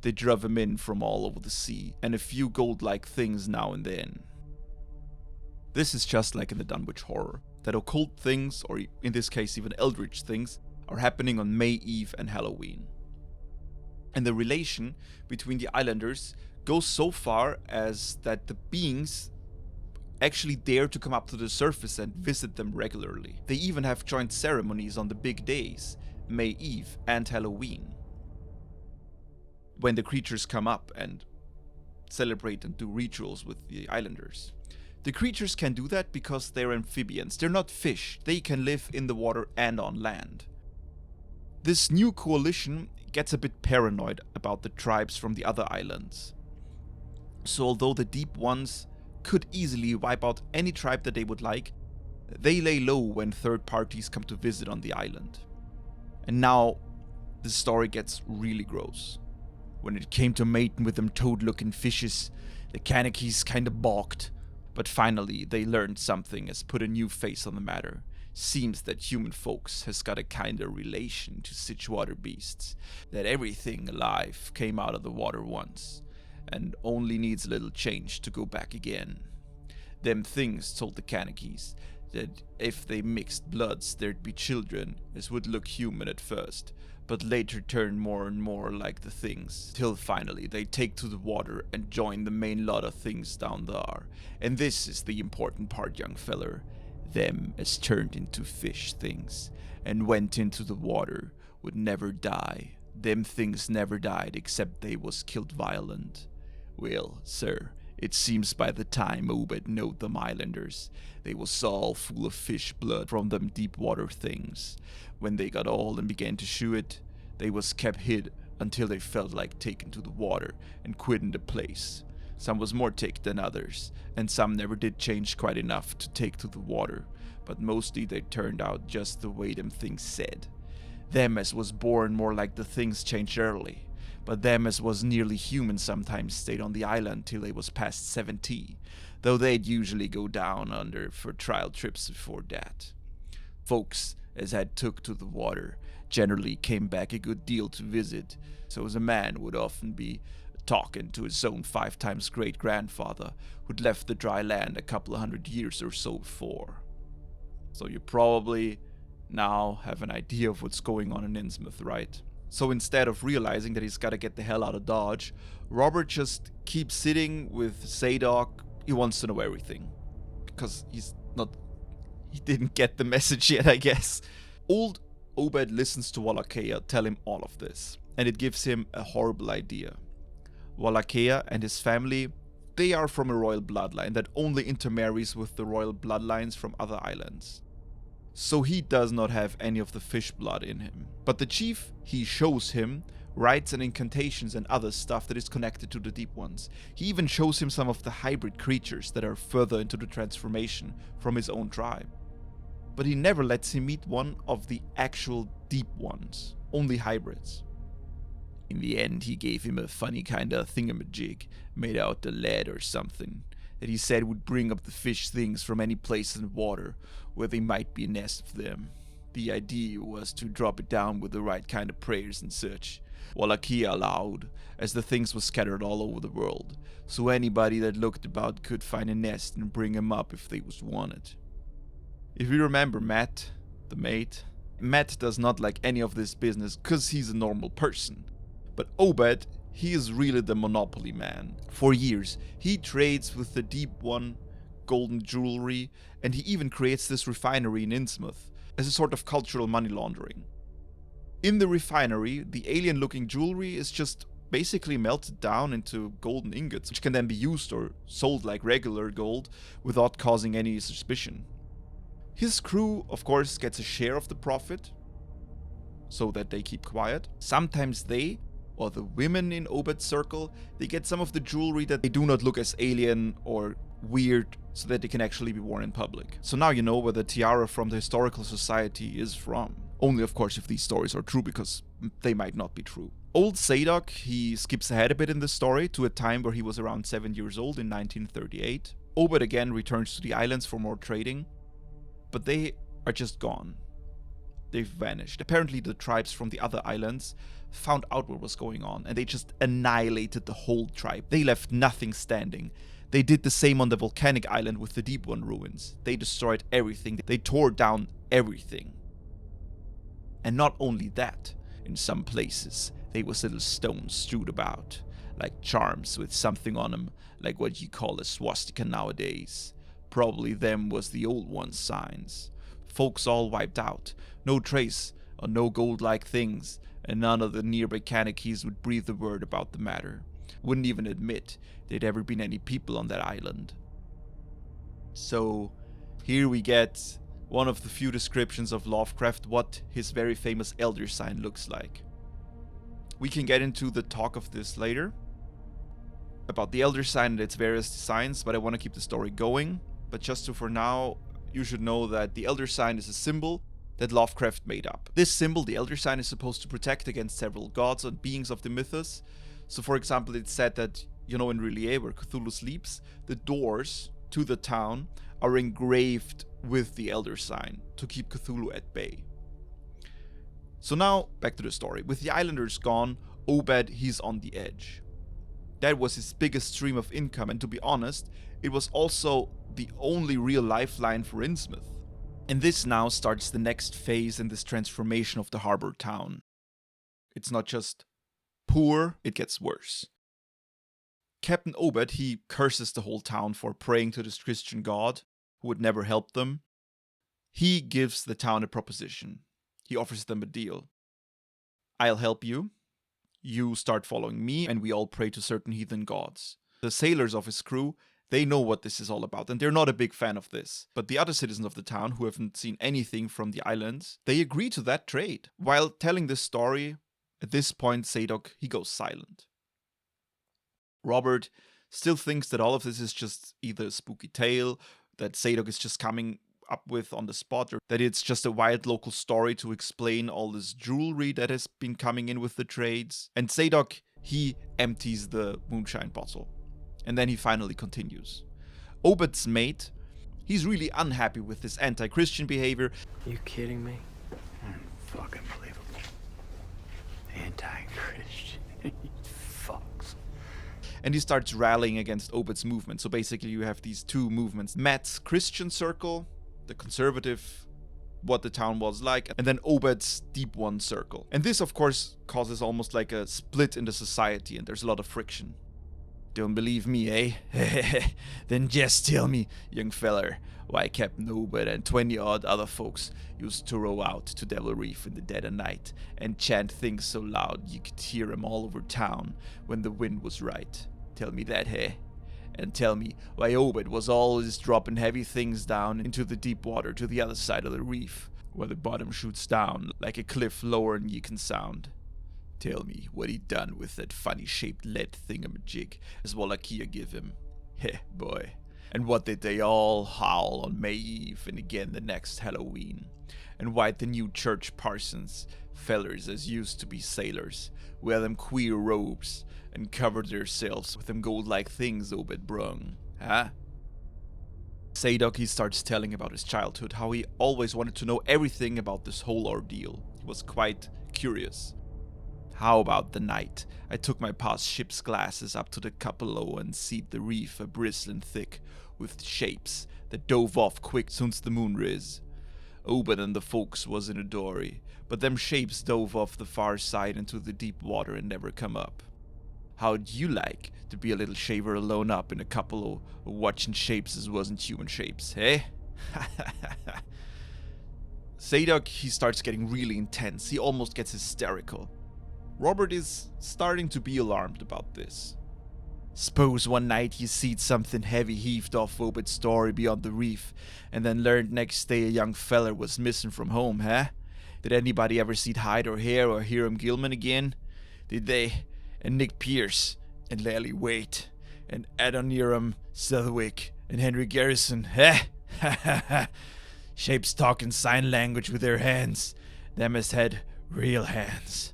Speaker 1: They drove 'em in from all over the sea, and a few gold-like things now and then. This is just like in the Dunwich Horror, that occult things, or in this case even eldritch things, are happening on May Eve and Halloween. And the relation between the islanders goes so far as that the beings actually dare to come up to the surface and visit them regularly. They even have joint ceremonies on the big days, May Eve and Halloween, when the creatures come up and celebrate and do rituals with the islanders. The creatures can do that because they're amphibians. They're not fish. They can live in the water and on land. This new coalition gets a bit paranoid about the tribes from the other islands. So although the Deep Ones could easily wipe out any tribe that they would like, they lay low when third parties come to visit on the island. And now the story gets really gross. When it came to mating with them toad-looking fishes, the Kanakis kinda balked. But finally they learned something as put a new face on the matter. Seems that human folks has got a kinda relation to sich water beasts, that everything alive came out of the water once, and only needs a little change to go back again. Them things told the Kanakis that if they mixed bloods there'd be children as would look human at first, but later turn more and more like the things, till finally they take to the water and join the main lot of things down there. And this is the important part, young feller. Them as turned into fish things, and went into the water, would never die. Them things never died except they was killed violent. Well, sir,
Speaker 3: It seems by the time Obed knowed them islanders, they was all full of fish blood from them deep water things. When they got old and began to chew it, they was kept hid until they felt like taking to the water and quitting the place. Some was more take than others, and some never did change quite enough to take to the water, but mostly they turned out just the way them things said. Them as was born more like the things changed early, but them as was nearly human sometimes stayed on the island till they was past 70, though they'd usually go down under for trial trips before that. Folks as had took to the water generally came back a good deal to visit, so as a man would often be talking to his own 5 times great-grandfather who'd left the dry land a couple of 100 years or so before. So you probably now have an idea of what's going on in Innsmouth, right? So instead of realizing that he's gotta get the hell out of Dodge, Robert just keeps sitting with Zadok. He wants to know everything. Because he didn't get the message yet, I guess. Old Obed listens to Wallachia tell him all of this, and it gives him a horrible idea. Wallachia and his family, they are from a royal bloodline that only intermarries with the royal bloodlines from other islands. So he does not have any of the fish blood in him. But the chief, he shows him rites and incantations and other stuff that is connected to the deep ones. He even shows him some of the hybrid creatures that are further into the transformation from his own tribe. But he never lets him meet one of the actual deep ones, only hybrids. In the end, he gave him a funny kind of thingamajig made out of lead or something that he said would bring up the fish things from any place in the water where there might be a nest of them. The idea was to drop it down with the right kind of prayers and such. Wallachia allowed, as the things were scattered all over the world, so anybody that looked about could find a nest and bring 'em up if they was wanted. If you remember Matt, the mate, Matt does not like any of this business cause he's a normal person. But Obed, he is really the monopoly man. For years, he trades with the Deep One, golden jewelry, and he even creates this refinery in Innsmouth as a sort of cultural money laundering. In the refinery, the alien-looking jewelry is just basically melted down into golden ingots, which can then be used or sold like regular gold without causing any suspicion. His crew, of course, gets a share of the profit, so that they keep quiet. Sometimes they, or the women in Obed's circle, they get some of the jewelry that they do not look as alien or weird, so that they can actually be worn in public. So now you know where the tiara from the Historical Society is from. Only of course if these stories are true, because they might not be true. Old Zadok, he skips ahead a bit in the story to a time where he was around 7 years old in 1938. Obed again returns to the islands for more trading, but they are just gone. They've vanished. Apparently the tribes from the other islands found out what was going on, and they just annihilated the whole tribe. They left nothing standing. They did the same on the volcanic island with the Deep One ruins. They destroyed everything. They tore down everything. And not only that, in some places, there was little stones strewed about, like charms with something on them, like what you call a swastika nowadays. Probably them was the old one's signs. Folks all wiped out. No trace or no gold-like things, and none of the nearby Kanakys would breathe a word about the matter. Wouldn't even admit there'd ever been any people on that island. So, here we get one of the few descriptions of Lovecraft what his very famous elder sign looks like. We can get into the talk of this later, about the elder sign and its various designs, but I want to keep the story going. But just for now, you should know that the elder sign is a symbol that Lovecraft made up. This symbol, the elder sign, is supposed to protect against several gods and beings of the mythos. So for example, it's said that, in R'lyeh, where Cthulhu sleeps, the doors to the town are engraved with the elder sign to keep Cthulhu at bay. So now, back to the story. With the islanders gone, Obed, he's on the edge. That was his biggest stream of income, and to be honest, it was also the only real lifeline for Innsmouth. And this now starts the next phase in this transformation of the harbor town. It's not just poor, it gets worse. Captain Obed, he curses the whole town for praying to this Christian god, who would never help them. He gives the town a proposition. He offers them a deal. I'll help you. You start following me, and we all pray to certain heathen gods.
Speaker 1: The sailors of his crew, they know what this is all about, and they're not a big fan of this. But the other citizens of the town, who haven't seen anything from the islands, they agree to that trade. While telling this story, at this point, Zadok, he goes silent. Robert still thinks that all of this is just either a spooky tale that Zadok is just coming up with on the spot, or that it's just a wild local story to explain all this jewelry that has been coming in with the trades. And Zadok, he empties the moonshine bottle. And then he finally continues. Obed's mate, he's really unhappy with this anti-Christian behavior.
Speaker 4: You kidding me? Fucking believable. Anti-Christian. Fucks.
Speaker 1: And he starts rallying against Obed's movement. So basically you have these two movements. Matt's Christian circle, the conservative, what the town was like, and then Obed's Deep One circle. And this, of course, causes almost like a split in the society, and there's a lot of friction. Don't believe me, eh? Then just tell me, young feller, why Captain Obed and 20-odd other folks used to row out to Devil Reef in the dead of night and chant things so loud you could hear 'em all over town when the wind was right. Tell me that, hey? And tell me why Obed was always dropping heavy things down into the deep water to the other side of the reef, where the bottom shoots down like a cliff lower than you can sound. Tell me what he done with that funny-shaped lead thingamajig as Wallachia give him. Heh, boy. And what did they all howl on May Eve and again the next Halloween? And why'd the new church parsons, fellers as used to be sailors, wear them queer robes and covered theirselves with them gold-like things Obed brung, huh? Zadok, he starts telling about his childhood, how he always wanted to know everything about this whole ordeal. He was quite curious. How about the night I took my pa's ship's glasses up to the cupola and seed the reef a bristling thick with shapes that dove off quick soon's the moon riz. Obed and the folks was in a dory, but them shapes dove off the far side into the deep water and never come up. How'd you like to be a little shaver alone up in a cupola watching shapes as wasn't human shapes, eh? Zadok, he starts getting really intense. He almost gets hysterical. Robert is starting to be alarmed about this. Suppose one night you seed something heavy heaved off Obed's story beyond the reef, and then learned next day a young feller was missing from home, huh? Did anybody ever seed hide or hair or Hiram Gilman again? Did they? And Nick Pierce, and Lally Waite, and Adoniram Southwick, and Henry Garrison, huh? Shapes talking sign language with their hands. Them has had real hands.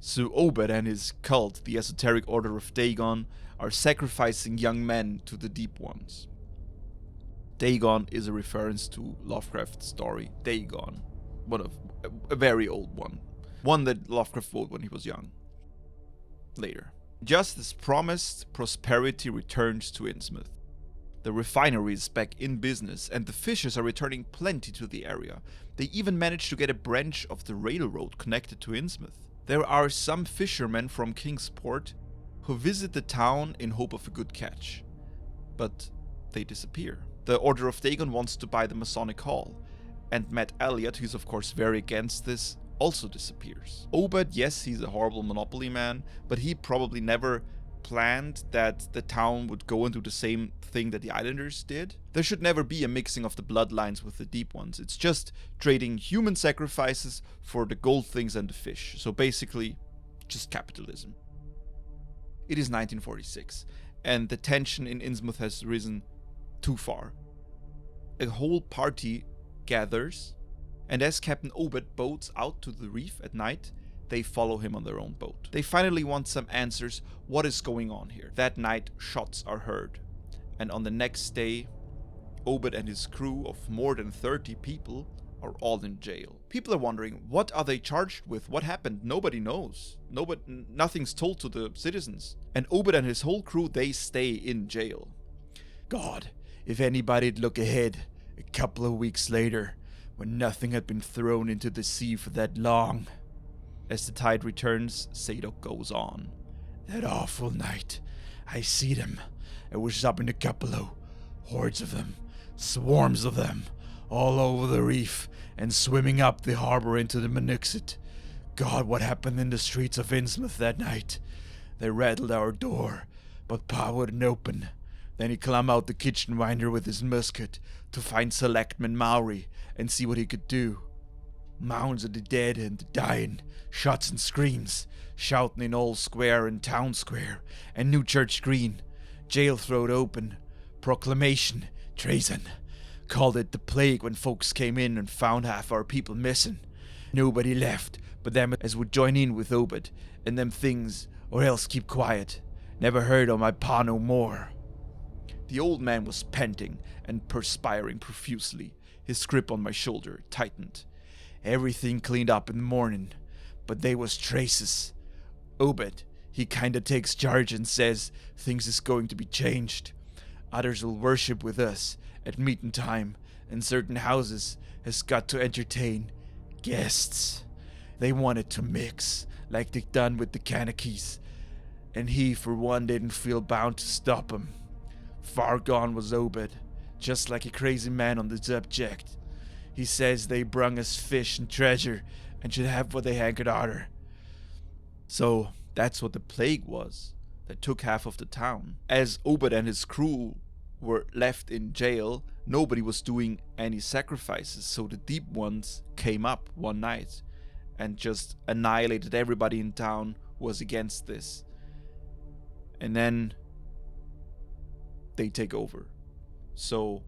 Speaker 1: So Obed and his cult, the esoteric order of Dagon, are sacrificing young men to the Deep Ones. Dagon is a reference to Lovecraft's story, Dagon, a very old one that Lovecraft wrote when he was young. Later. Just as promised, prosperity returns to Innsmouth. The refinery is back in business, and the fishers are returning plenty to the area. They even managed to get a branch of the railroad connected to Innsmouth. There are some fishermen from Kingsport who visit the town in hope of a good catch, but they disappear. The Order of Dagon wants to buy the Masonic Hall, and Matt Elliott, who's of course very against this, also disappears. Obed, yes, he's a horrible monopoly man, but he probably never planned that the town would go and do the same thing that the Islanders did. There should never be a mixing of the bloodlines with the Deep Ones. It's just trading human sacrifices for the gold things and the fish. So basically, just capitalism. It is 1946, and the tension in Innsmouth has risen too far. A whole party gathers, and as Captain Obed boats out to the reef at night, they follow him on their own boat. They finally want some answers. What is going on here? That night, shots are heard. And on the next day, Obed and his crew of more than 30 people are all in jail. People are wondering, what are they charged with? What happened? Nobody knows. Nothing's told to the citizens. And Obed and his whole crew, they stay in jail. God, if anybody'd look ahead, a couple of weeks later, when nothing had been thrown into the sea for that long. As the tide returns, Zadok goes on. That awful night, I see them. I was up in the cupola. Hordes of them, swarms of them, all over the reef, and swimming up the harbor into the Minuxet. God, what happened in the streets of Innsmouth that night? They rattled our door,
Speaker 3: but Pa wouldn't open. Then he climb out the kitchen winder with his musket to find Selectman Mowry and see what he could do. Mounds of the dead and the dying, shots and screams, shouting in Old Square and Town Square and New Church Green. Jail throwed open. Proclamation, treason. Called it the plague when folks came in and found half our people missing. Nobody left but them as would join in with Obed and them things, or else keep quiet. Never heard of my pa no more. The old man was panting and perspiring profusely. His grip on my shoulder tightened. Everything cleaned up in the morning, but they was traces. Obed, he kinda takes charge and says things is going to be changed. Others will worship with us at meeting time, and certain houses has got to entertain guests. They wanted to mix, like they done with the Kanakys, and he for one didn't feel bound to stop 'em. Far gone was Obed, just like a crazy man on the subject. He says they brung us fish and treasure and should have what they hankered arter. So that's what the plague was that took half of the town. As Obed and his crew were left in jail, nobody was doing any sacrifices, so the deep ones came up one night and just annihilated everybody in town who was against this. And then they take over. So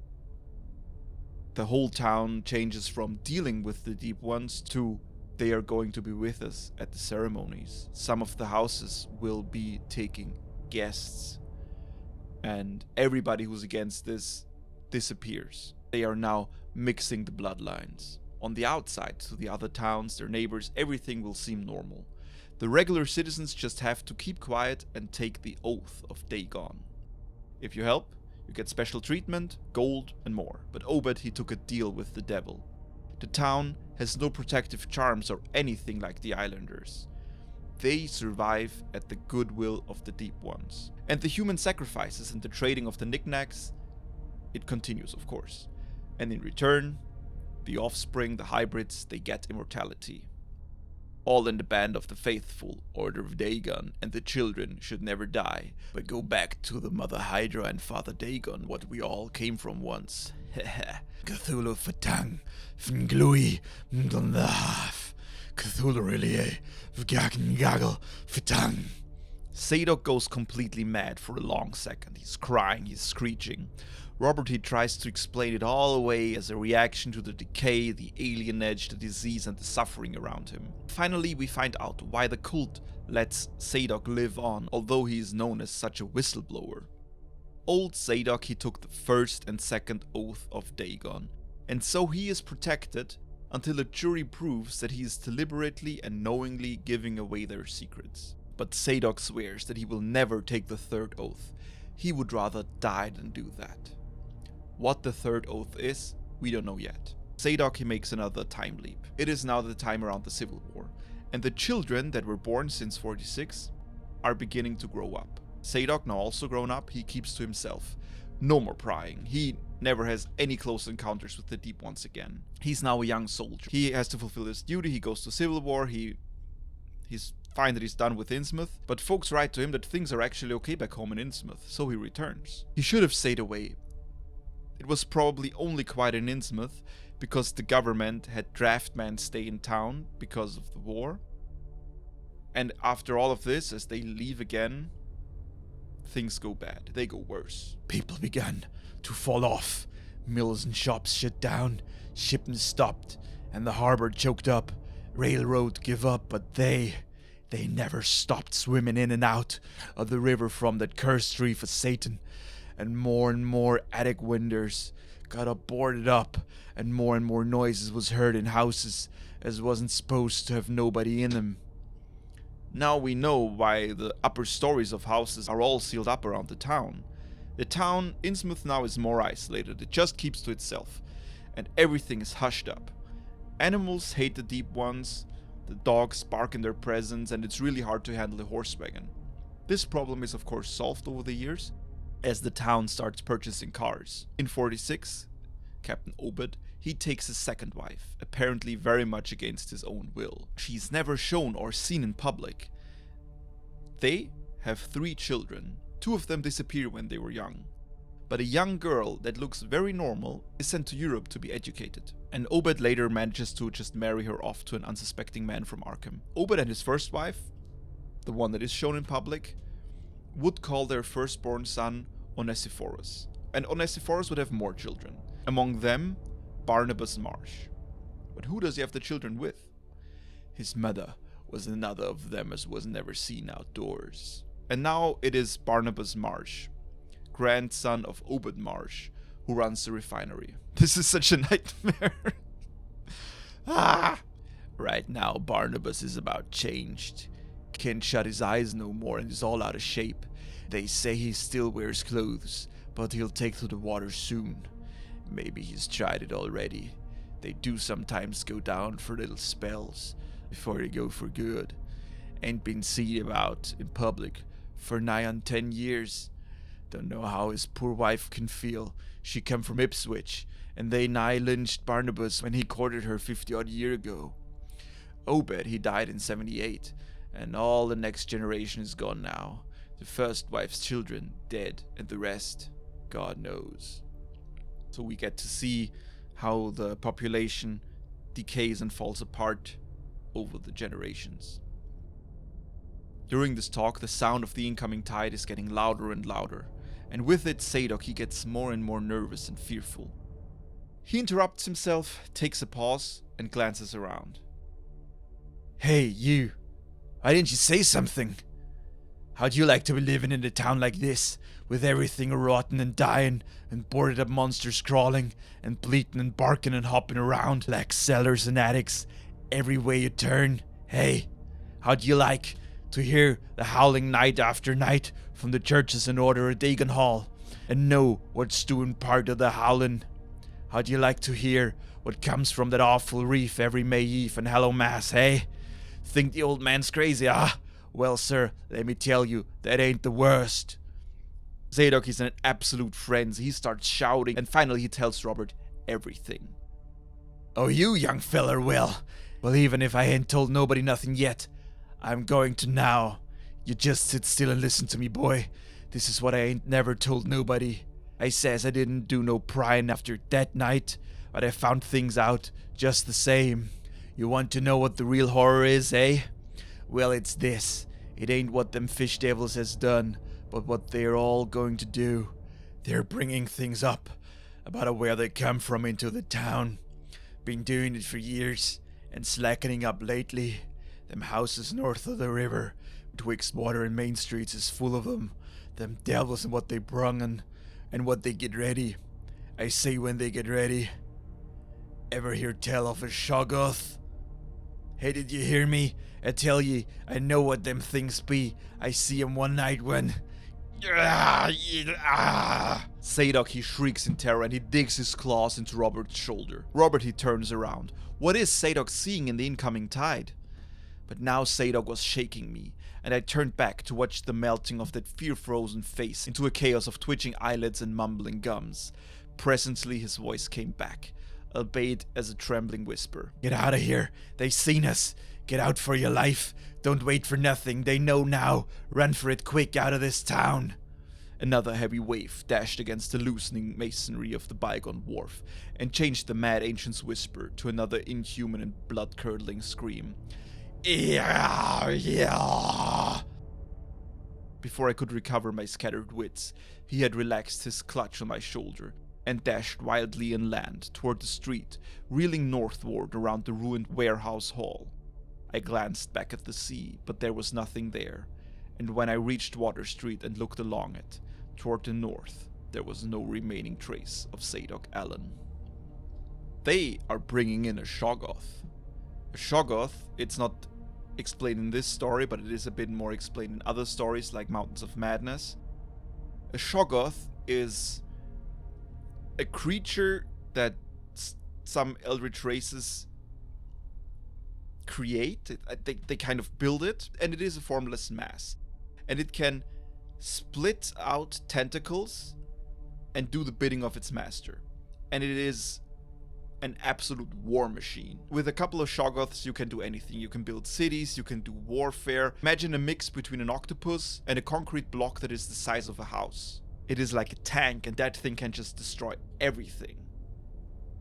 Speaker 3: the whole town changes from dealing with the deep ones to they are going to be with us at the ceremonies. Some of the houses will be taking guests, and everybody who's against this disappears. They are now mixing the bloodlines. On the outside, to the other towns, their neighbors, everything will seem normal. The regular citizens just have to keep quiet and take the oath of Dagon. If you help, you get special treatment, gold, and more. But Obed, he took a deal with the devil. The town has no protective charms or anything like the islanders. They survive at the goodwill of the deep ones. And the human sacrifices and the trading of the knickknacks, it continues, of course. And in return, the offspring, the hybrids, they get immortality. All in the band of the faithful, Order of Dagon, and the children should never die, but go back to the Mother Hydra and Father Dagon, what we all came from once. Cthulhu Fatang, Fnglui, Mglndahaf, Cthulhu Relie, Vgakin Gaggle, Fatang. Zadok goes completely mad for a long second. He's crying, he's screeching. Robert, he tries to explain it all away as a reaction to the decay, the alien edge, the disease, and the suffering around him. Finally, we find out why the cult lets Zadok live on, although he is known as such a whistleblower. Old Zadok, he took the first and second oath of Dagon, and so he is protected until a jury proves that he is deliberately and knowingly giving away their secrets. But Zadok swears that he will never take the third oath. He would rather die than do that. What the third oath is, we don't know yet. Zadok, he makes another time leap. It is now the time around the Civil War, and the children that were born since 46 are beginning to grow up. Zadok, now also grown up, he keeps to himself. No more prying. He never has any close encounters with the deep ones again. He's now a young soldier. He has to fulfill his duty. He goes to Civil War. He's fine that he's done with Innsmouth, but folks write to him that things are actually okay back home in Innsmouth, so he returns. He should have stayed away. It was probably only quiet in Innsmouth because the government had draftmen stay in town because of the war. And after all of this, as they leave again, things go bad. They go worse. People began to fall off. Mills and shops shut down. Shipping stopped. And the harbor choked up. Railroad give up, but they never stopped swimming in and out of the river from that cursed reef of Satan. And more attic windows got boarded up, and more noises was heard in houses as wasn't supposed to have nobody in them. Now we know why the upper stories of houses are all sealed up around the town. The town, Innsmouth, now is more isolated. It just keeps to itself, and everything is hushed up. Animals hate the deep ones, the dogs bark in their presence, and it's really hard to handle a horse wagon. This problem is of course solved over the years, as the town starts purchasing cars. In 46, Captain Obed, he takes his second wife, apparently very much against his own will. She's never shown or seen in public. They have 3 children,
Speaker 1: Two of them disappear when they were young. But a young girl that looks very normal is sent to Europe to be educated. And Obed later manages to just marry her off to an unsuspecting man from Arkham. Obed and his first wife, the one that is shown in public, would call their firstborn son Onesiphorus. And Onesiphorus would have more children. Among them, Barnabas Marsh. But who does he have the children with? His mother was another of them as was never seen outdoors. And now it is Barnabas Marsh, grandson of Obed Marsh, who runs the refinery. This is such a nightmare. Right now Barnabas is about changed. Can't shut his eyes no more and is all out of shape. They say he still wears clothes, but he'll take to the water soon. Maybe he's tried it already. They do sometimes go down for little spells before they go for good. Ain't been seen about in public for nigh on 10 years. Don't know how his poor wife can feel. She come from Ipswich, and they nigh lynched Barnabas when he courted her 50-odd year ago. Obed, he died in 78, and all the next generation is gone now. The first wife's children dead, and the rest, God knows. So we get to see how the population decays and falls apart over the generations. During this talk, the sound of the incoming tide is getting louder and louder, and with it, Zadok, he gets more and more nervous and fearful. He interrupts himself, takes a pause, and glances around.
Speaker 3: Hey, you. Why didn't you say something? How'd you like to be living in a town like this, with everything rotten and dying, and boarded up monsters crawling, and bleating and barking and hopping around like cellars and attics, every way you turn? Hey, how'd you like to hear the howling night after night from the churches in order at Dagon Hall, and know what's doing part of the howling? How'd you like to hear what comes from that awful reef every May Eve and Hallow Mass, hey? Think the old man's crazy, ah? Well, sir, let me tell you, that ain't the worst. Zadok is in an absolute frenzy. He starts shouting, and finally he tells Robert everything. Oh, you young feller, well, even if I ain't told nobody nothing yet, I'm going to now. You just sit still and listen to me, boy. This is what I ain't never told nobody. I says I didn't do no prying after that night, but I found things out just the same. You want to know what the real horror is, eh? Well, it's this. It ain't what them fish devils has done, but what they're all going to do. They're bringing things up about where they come from into the town. Been doing it for years, and slackening up lately. Them houses north of the river, betwixt Water and Main Streets, is full of them. Them devils and what they brung and what they get ready. I say when they get ready. Ever hear tell of a Shoggoth? Hey, did you hear me? I tell ye, I know what them things be. I see 'em one night when...
Speaker 1: Zadok, he shrieks in terror and he digs his claws into Robert's shoulder. Robert, he turns around. What is Zadok seeing in the incoming tide? But now Zadok was shaking me, and I turned back to watch the melting of that fear-frozen face into a chaos of twitching eyelids and mumbling gums. Presently his voice came back, albeit as a trembling whisper. Get out of here. They seen us. Get out for your life. Don't wait for nothing. They know now. Run for it quick out of this town. Another heavy wave dashed against the loosening masonry of the bygone wharf, and changed the mad ancient's whisper to another inhuman and blood-curdling scream. Yeah. Before I could recover my scattered wits, he had relaxed his clutch on my shoulder and dashed wildly inland toward the street, reeling northward around the ruined warehouse hall. I glanced back at the sea, but there was nothing there, and when I reached Water Street and looked along it, toward the north, there was no remaining trace of Zadok Allen. They are bringing in a Shoggoth. A Shoggoth, it's not explained in this story, but it is a bit more explained in other stories like Mountains of Madness. A Shoggoth is a creature that some eldritch races create. They kind of build it, and it is a formless mass. And it can split out tentacles and do the bidding of its master. And it is an absolute war machine. With a couple of Shoggoths, you can do anything. You can build cities, you can do warfare. Imagine a mix between an octopus and a concrete block that is the size of a house. It is like a tank, and that thing can just destroy everything.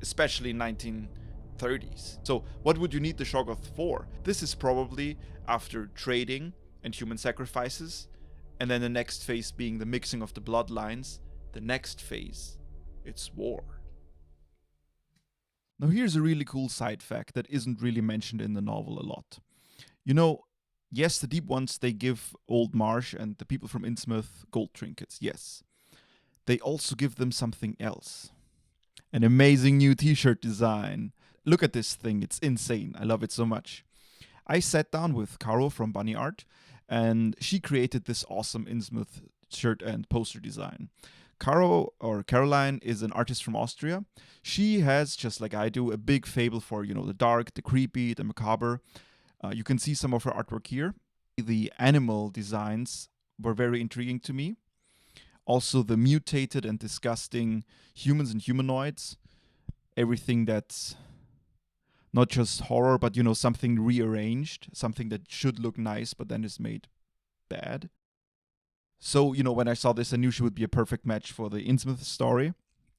Speaker 1: Especially in 1930s. So what would you need the Shoggoth for? This is probably after trading and human sacrifices, and then the next phase being the mixing of the bloodlines. The next phase, it's war. Now here's a really cool side fact that isn't really mentioned in the novel a lot. You know, yes, the Deep Ones, they give Old Marsh and the people from Innsmouth gold trinkets, yes. They also give them something else. An amazing new t-shirt design. Look at this thing, it's insane. I love it so much. I sat down with Caro from Bnnyart, and she created this awesome Innsmouth shirt and poster design. Caro, or Caroline, is an artist from Austria. She has, just like I do, a big fable for, the dark, the creepy, the macabre. You can see some of her artwork here. The animal designs were very intriguing to me. Also, the mutated and disgusting humans and humanoids. Everything that's not just horror, but, something rearranged. Something that should look nice, but then is made bad. So, when I saw this, I knew she would be a perfect match for the Innsmouth story.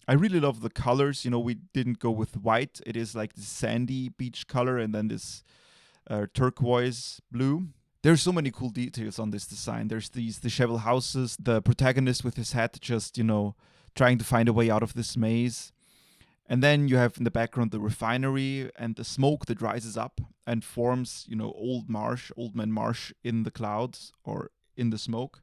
Speaker 1: I really love the colors. We didn't go with white. It is like the sandy beach color and then this turquoise blue. There's so many cool details on this design. There's these disheveled houses, the protagonist with his hat just, trying to find a way out of this maze. And then you have in the background the refinery and the smoke that rises up and forms, Old Man Marsh in the clouds or in the smoke.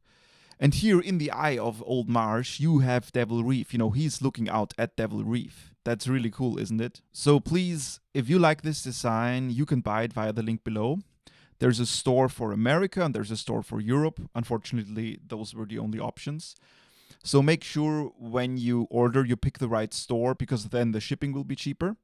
Speaker 1: And here in the eye of Old Marsh, you have Devil Reef. He's looking out at Devil Reef. That's really cool, isn't it? So please, if you like this design, you can buy it via the link below. There's a store for America and there's a store for Europe. Unfortunately, those were the only options. So make sure when you order, you pick the right store, because then the shipping will be cheaper.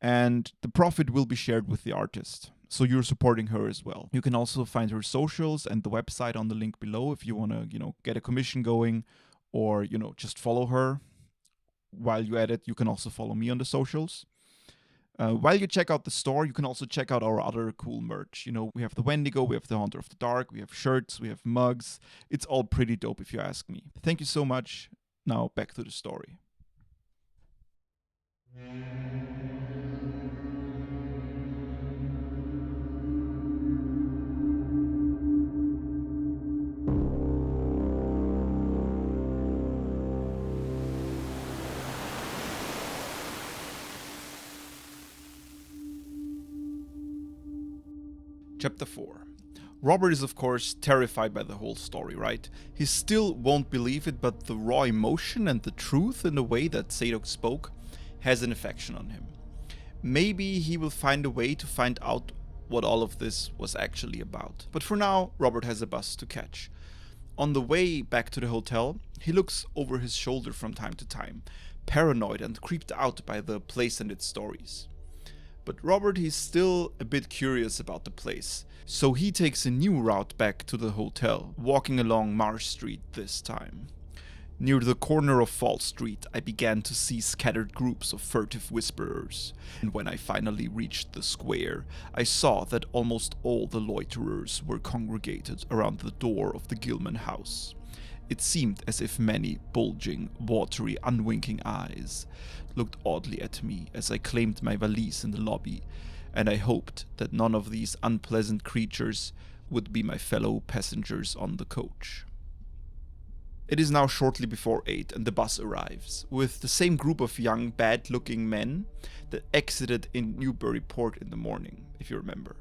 Speaker 1: And the profit will be shared with the artist. So you're supporting her as well. You can also find her socials and the website on the link below if you want to, get a commission going or, just follow her. While you're at it, you can also follow me on the socials. While you check out the store, you can also check out our other cool merch. We have the Wendigo, we have the Haunter of the Dark, we have shirts, we have mugs. It's all pretty dope if you ask me. Thank you so much. Now back to the story. Chapter 4. Robert is of course terrified by the whole story, right? He still won't believe it, but the raw emotion and the truth in the way that Zadok spoke has an affection on him. Maybe he will find a way to find out what all of this was actually about. But for now, Robert has a bus to catch. On the way back to the hotel, he looks over his shoulder from time to time, paranoid and creeped out by the place and its stories. But Robert, he's still a bit curious about the place, so he takes a new route back to the hotel, walking along Marsh Street this time. Near the corner of Fall Street, I began to see scattered groups of furtive whisperers, and when I finally reached the square, I saw that almost all the loiterers were congregated around the door of the Gilman house. It seemed as if many bulging, watery, unwinking eyes looked oddly at me as I claimed my valise in the lobby, and I hoped that none of these unpleasant creatures would be my fellow passengers on the coach. It is now shortly before 8 and the bus arrives, with the same group of young, bad-looking men that exited in Newburyport in the morning, if you remember.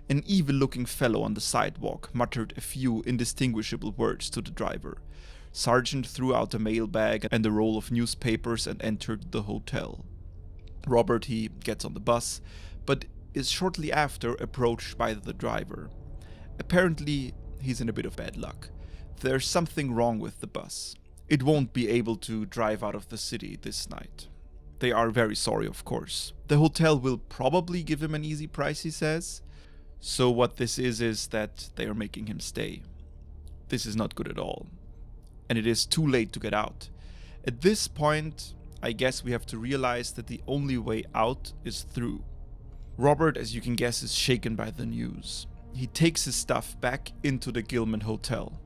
Speaker 1: An evil-looking fellow on the sidewalk muttered a few indistinguishable words to the driver. Sargent threw out a mailbag and a roll of newspapers and entered the hotel. Robert, he gets on the bus, but is shortly after approached by the driver. Apparently, he's in a bit of bad luck. There's something wrong with the bus. It won't be able to drive out of the city this night. They are very sorry, of course. The hotel will probably give him an easy price, he says. So what this is that they are making him stay. This is not good at all. And it is too late to get out. At this point, I guess we have to realize that the only way out is through. Robert, as you can guess, is shaken by the news. He takes his stuff back into the Gilman Hotel.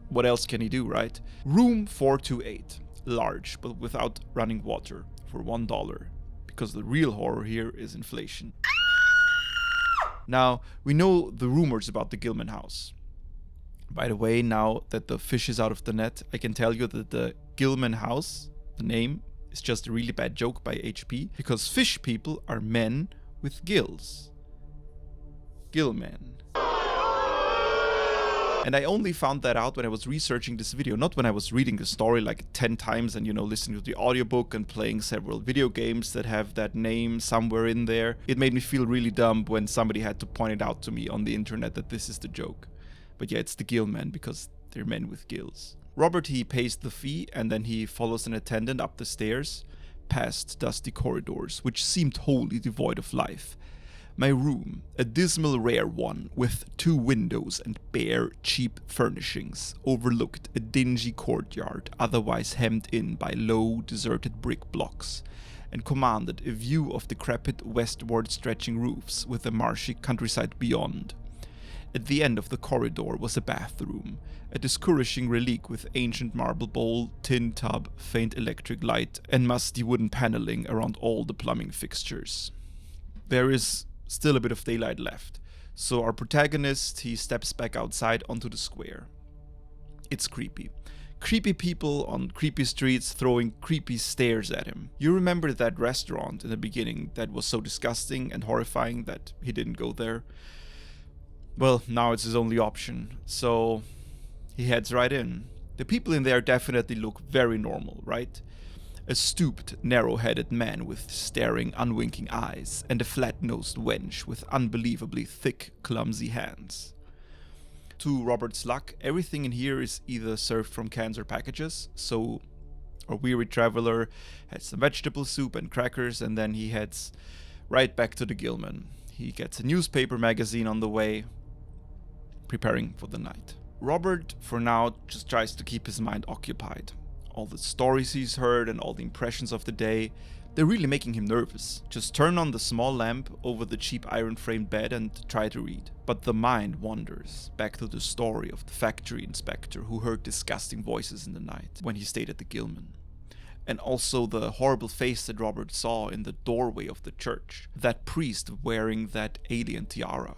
Speaker 1: What else can he do, right? Room 428, large but without running water, for $1, because the real horror here is inflation. Now, we know the rumors about the Gilman house. By the way, now that the fish is out of the net, I can tell you that the Gilman house, the name, is just a really bad joke by HP, because fish people are men with gills. Gillmen. And I only found that out when I was researching this video, not when I was reading the story like 10 times and, listening to the audiobook and playing several video games that have that name somewhere in there. It made me feel really dumb when somebody had to point it out to me on the internet that this is the joke. But yeah, it's the Gillmen because they're men with gills. Robert, he pays the fee and then he follows an attendant up the stairs, past dusty corridors, which seemed wholly devoid of life. My room, a dismal rare one, with 2 windows and bare, cheap furnishings, overlooked a dingy courtyard, otherwise hemmed in by low, deserted brick blocks, and commanded a view of decrepit westward stretching roofs with the marshy countryside beyond. At the end of the corridor was a bathroom, a discouraging relic with ancient marble bowl, tin tub, faint electric light, and musty wooden paneling around all the plumbing fixtures. There is still a bit of daylight left, so our protagonist, he steps back outside onto the square. It's creepy. Creepy people on creepy streets throwing creepy stares at him. You remember that restaurant in the beginning that was so disgusting and horrifying that he didn't go there? Well, now it's his only option, so he heads right in. The people in there definitely look very normal, right? A stooped, narrow-headed man with staring, unwinking eyes, and a flat-nosed wench with unbelievably thick, clumsy hands. To Robert's luck, everything in here is either served from cans or packages, so our weary traveler has some vegetable soup and crackers, and then he heads right back to the Gilman. He gets a newspaper magazine on the way, preparing for the night. Robert, for now, just tries to keep his mind occupied. All the stories he's heard and all the impressions of the day, they're really making him nervous. Just turn on the small lamp over the cheap iron-framed bed and try to read. But the mind wanders back to the story of the factory inspector who heard disgusting voices in the night when he stayed at the Gilman. And also the horrible face that Robert saw in the doorway of the church. That priest wearing that alien tiara.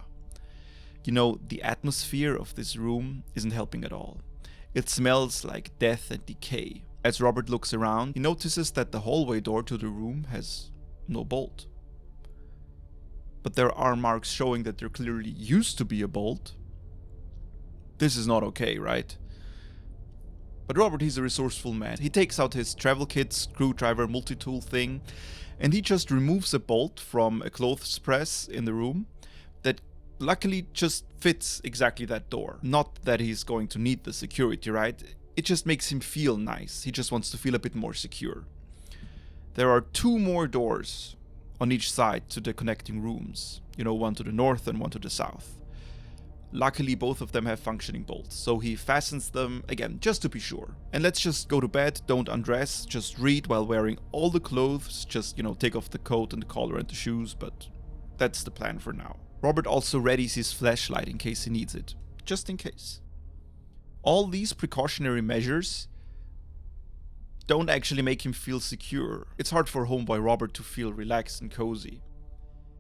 Speaker 1: The atmosphere of this room isn't helping at all. It smells like death and decay. As Robert looks around, he notices that the hallway door to the room has no bolt. But there are marks showing that there clearly used to be a bolt. This is not okay, right? But Robert, he's a resourceful man. He takes out his travel kit, screwdriver, multi-tool thing, and he just removes a bolt from a clothes press in the room that luckily just fits exactly that door. Not that he's going to need the security, right? It just makes him feel nice. He just wants to feel a bit more secure. There are 2 more doors on each side to the connecting rooms. One to the north and one to the south. Luckily, both of them have functioning bolts, so he fastens them, again, just to be sure. And let's just go to bed, don't undress, just read while wearing all the clothes, just, take off the coat and the collar and the shoes, but that's the plan for now. Robert also readies his flashlight in case he needs it, just in case. All these precautionary measures don't actually make him feel secure. It's hard for homeboy Robert to feel relaxed and cozy.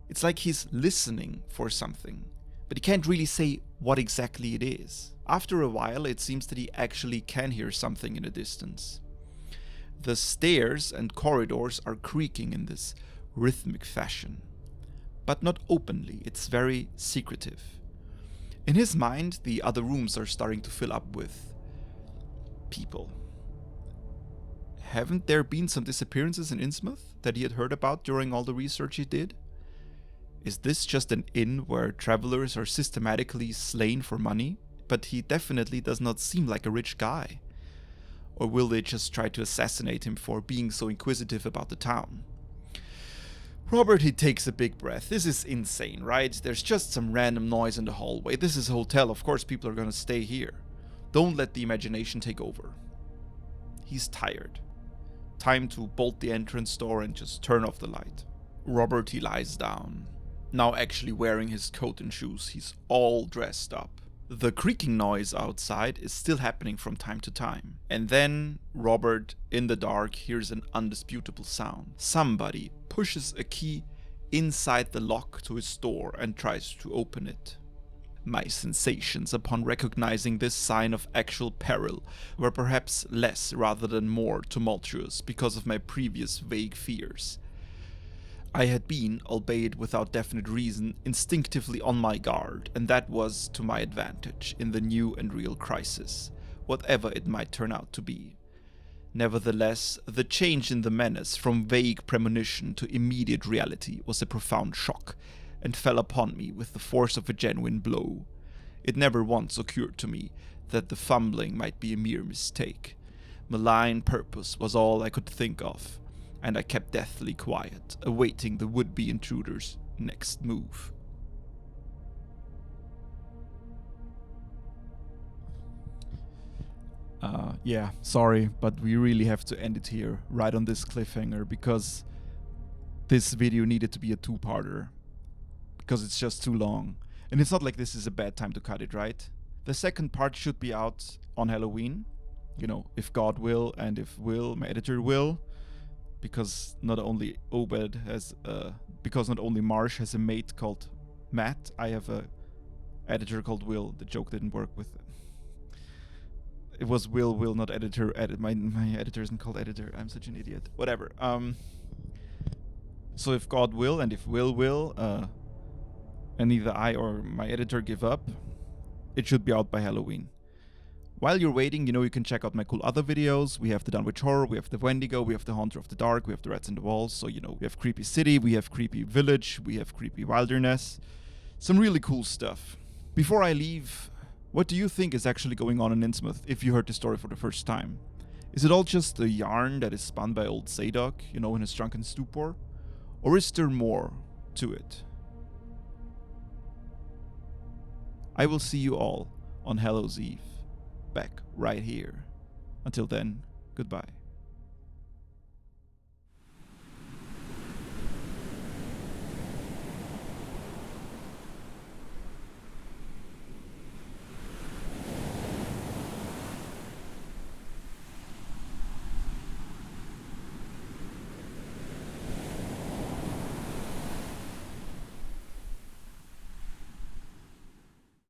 Speaker 1: It's like he's listening for something, but he can't really say what exactly it is. After a while, it seems that he actually can hear something in the distance. The stairs and corridors are creaking in this rhythmic fashion. But not openly, it's very secretive. In his mind, the other rooms are starting to fill up with people. Haven't there been some disappearances in Innsmouth that he had heard about during all the research he did? Is this just an inn where travelers are systematically slain for money? But he definitely does not seem like a rich guy. Or will they just try to assassinate him for being so inquisitive about the town? Robert, he takes a big breath. This is insane, right? There's just some random noise in the hallway. This is a hotel, of course people are gonna stay here. Don't let the imagination take over. He's tired. Time to bolt the entrance door and just turn off the light. Robert, he lies down. Now actually wearing his coat and shoes, he's all dressed up. The creaking noise outside is still happening from time to time. And then Robert, in the dark, hears an undisputable sound. Somebody pushes a key inside the lock to his door and tries to open it. My sensations upon recognizing this sign of actual peril were perhaps less rather than more tumultuous because of my previous vague fears. I had been, albeit without definite reason, instinctively on my guard, and that was to my advantage in the new and real crisis, whatever it might turn out to be. Nevertheless, the change in the menace from vague premonition to immediate reality was a profound shock, and fell upon me with the force of a genuine blow. It never once occurred to me that the fumbling might be a mere mistake. Malign purpose was all I could think of, and I kept deathly quiet, awaiting the would-be intruder's next move. Yeah, sorry, but we really have to end it here, right on this cliffhanger, because this video needed to be a two-parter. Because it's just too long. And it's not like this is a bad time to cut it, right? The second part should be out on Halloween. You know, if God will, and if will, my editor will. Because not only Marsh has a mate called Matt, I have a editor called Will. The joke didn't work with it. It was Will, not editor. My editor isn't called editor. I'm such an idiot. Whatever. So if God will, and if will, and neither I or my editor give up, it should be out by Halloween. While you're waiting, you can check out my cool other videos. We have the Dunwich Horror, we have the Wendigo, we have the Haunter of the Dark, we have the Rats in the Walls. So, we have Creepy City, we have Creepy Village, we have Creepy Wilderness. Some really cool stuff. Before I leave, what do you think is actually going on in Innsmouth if you heard the story for the first time? Is it all just a yarn that is spun by old Zadok, in his drunken stupor? Or is there more to it? I will see you all on Hallows Eve, back right here. Until then, goodbye.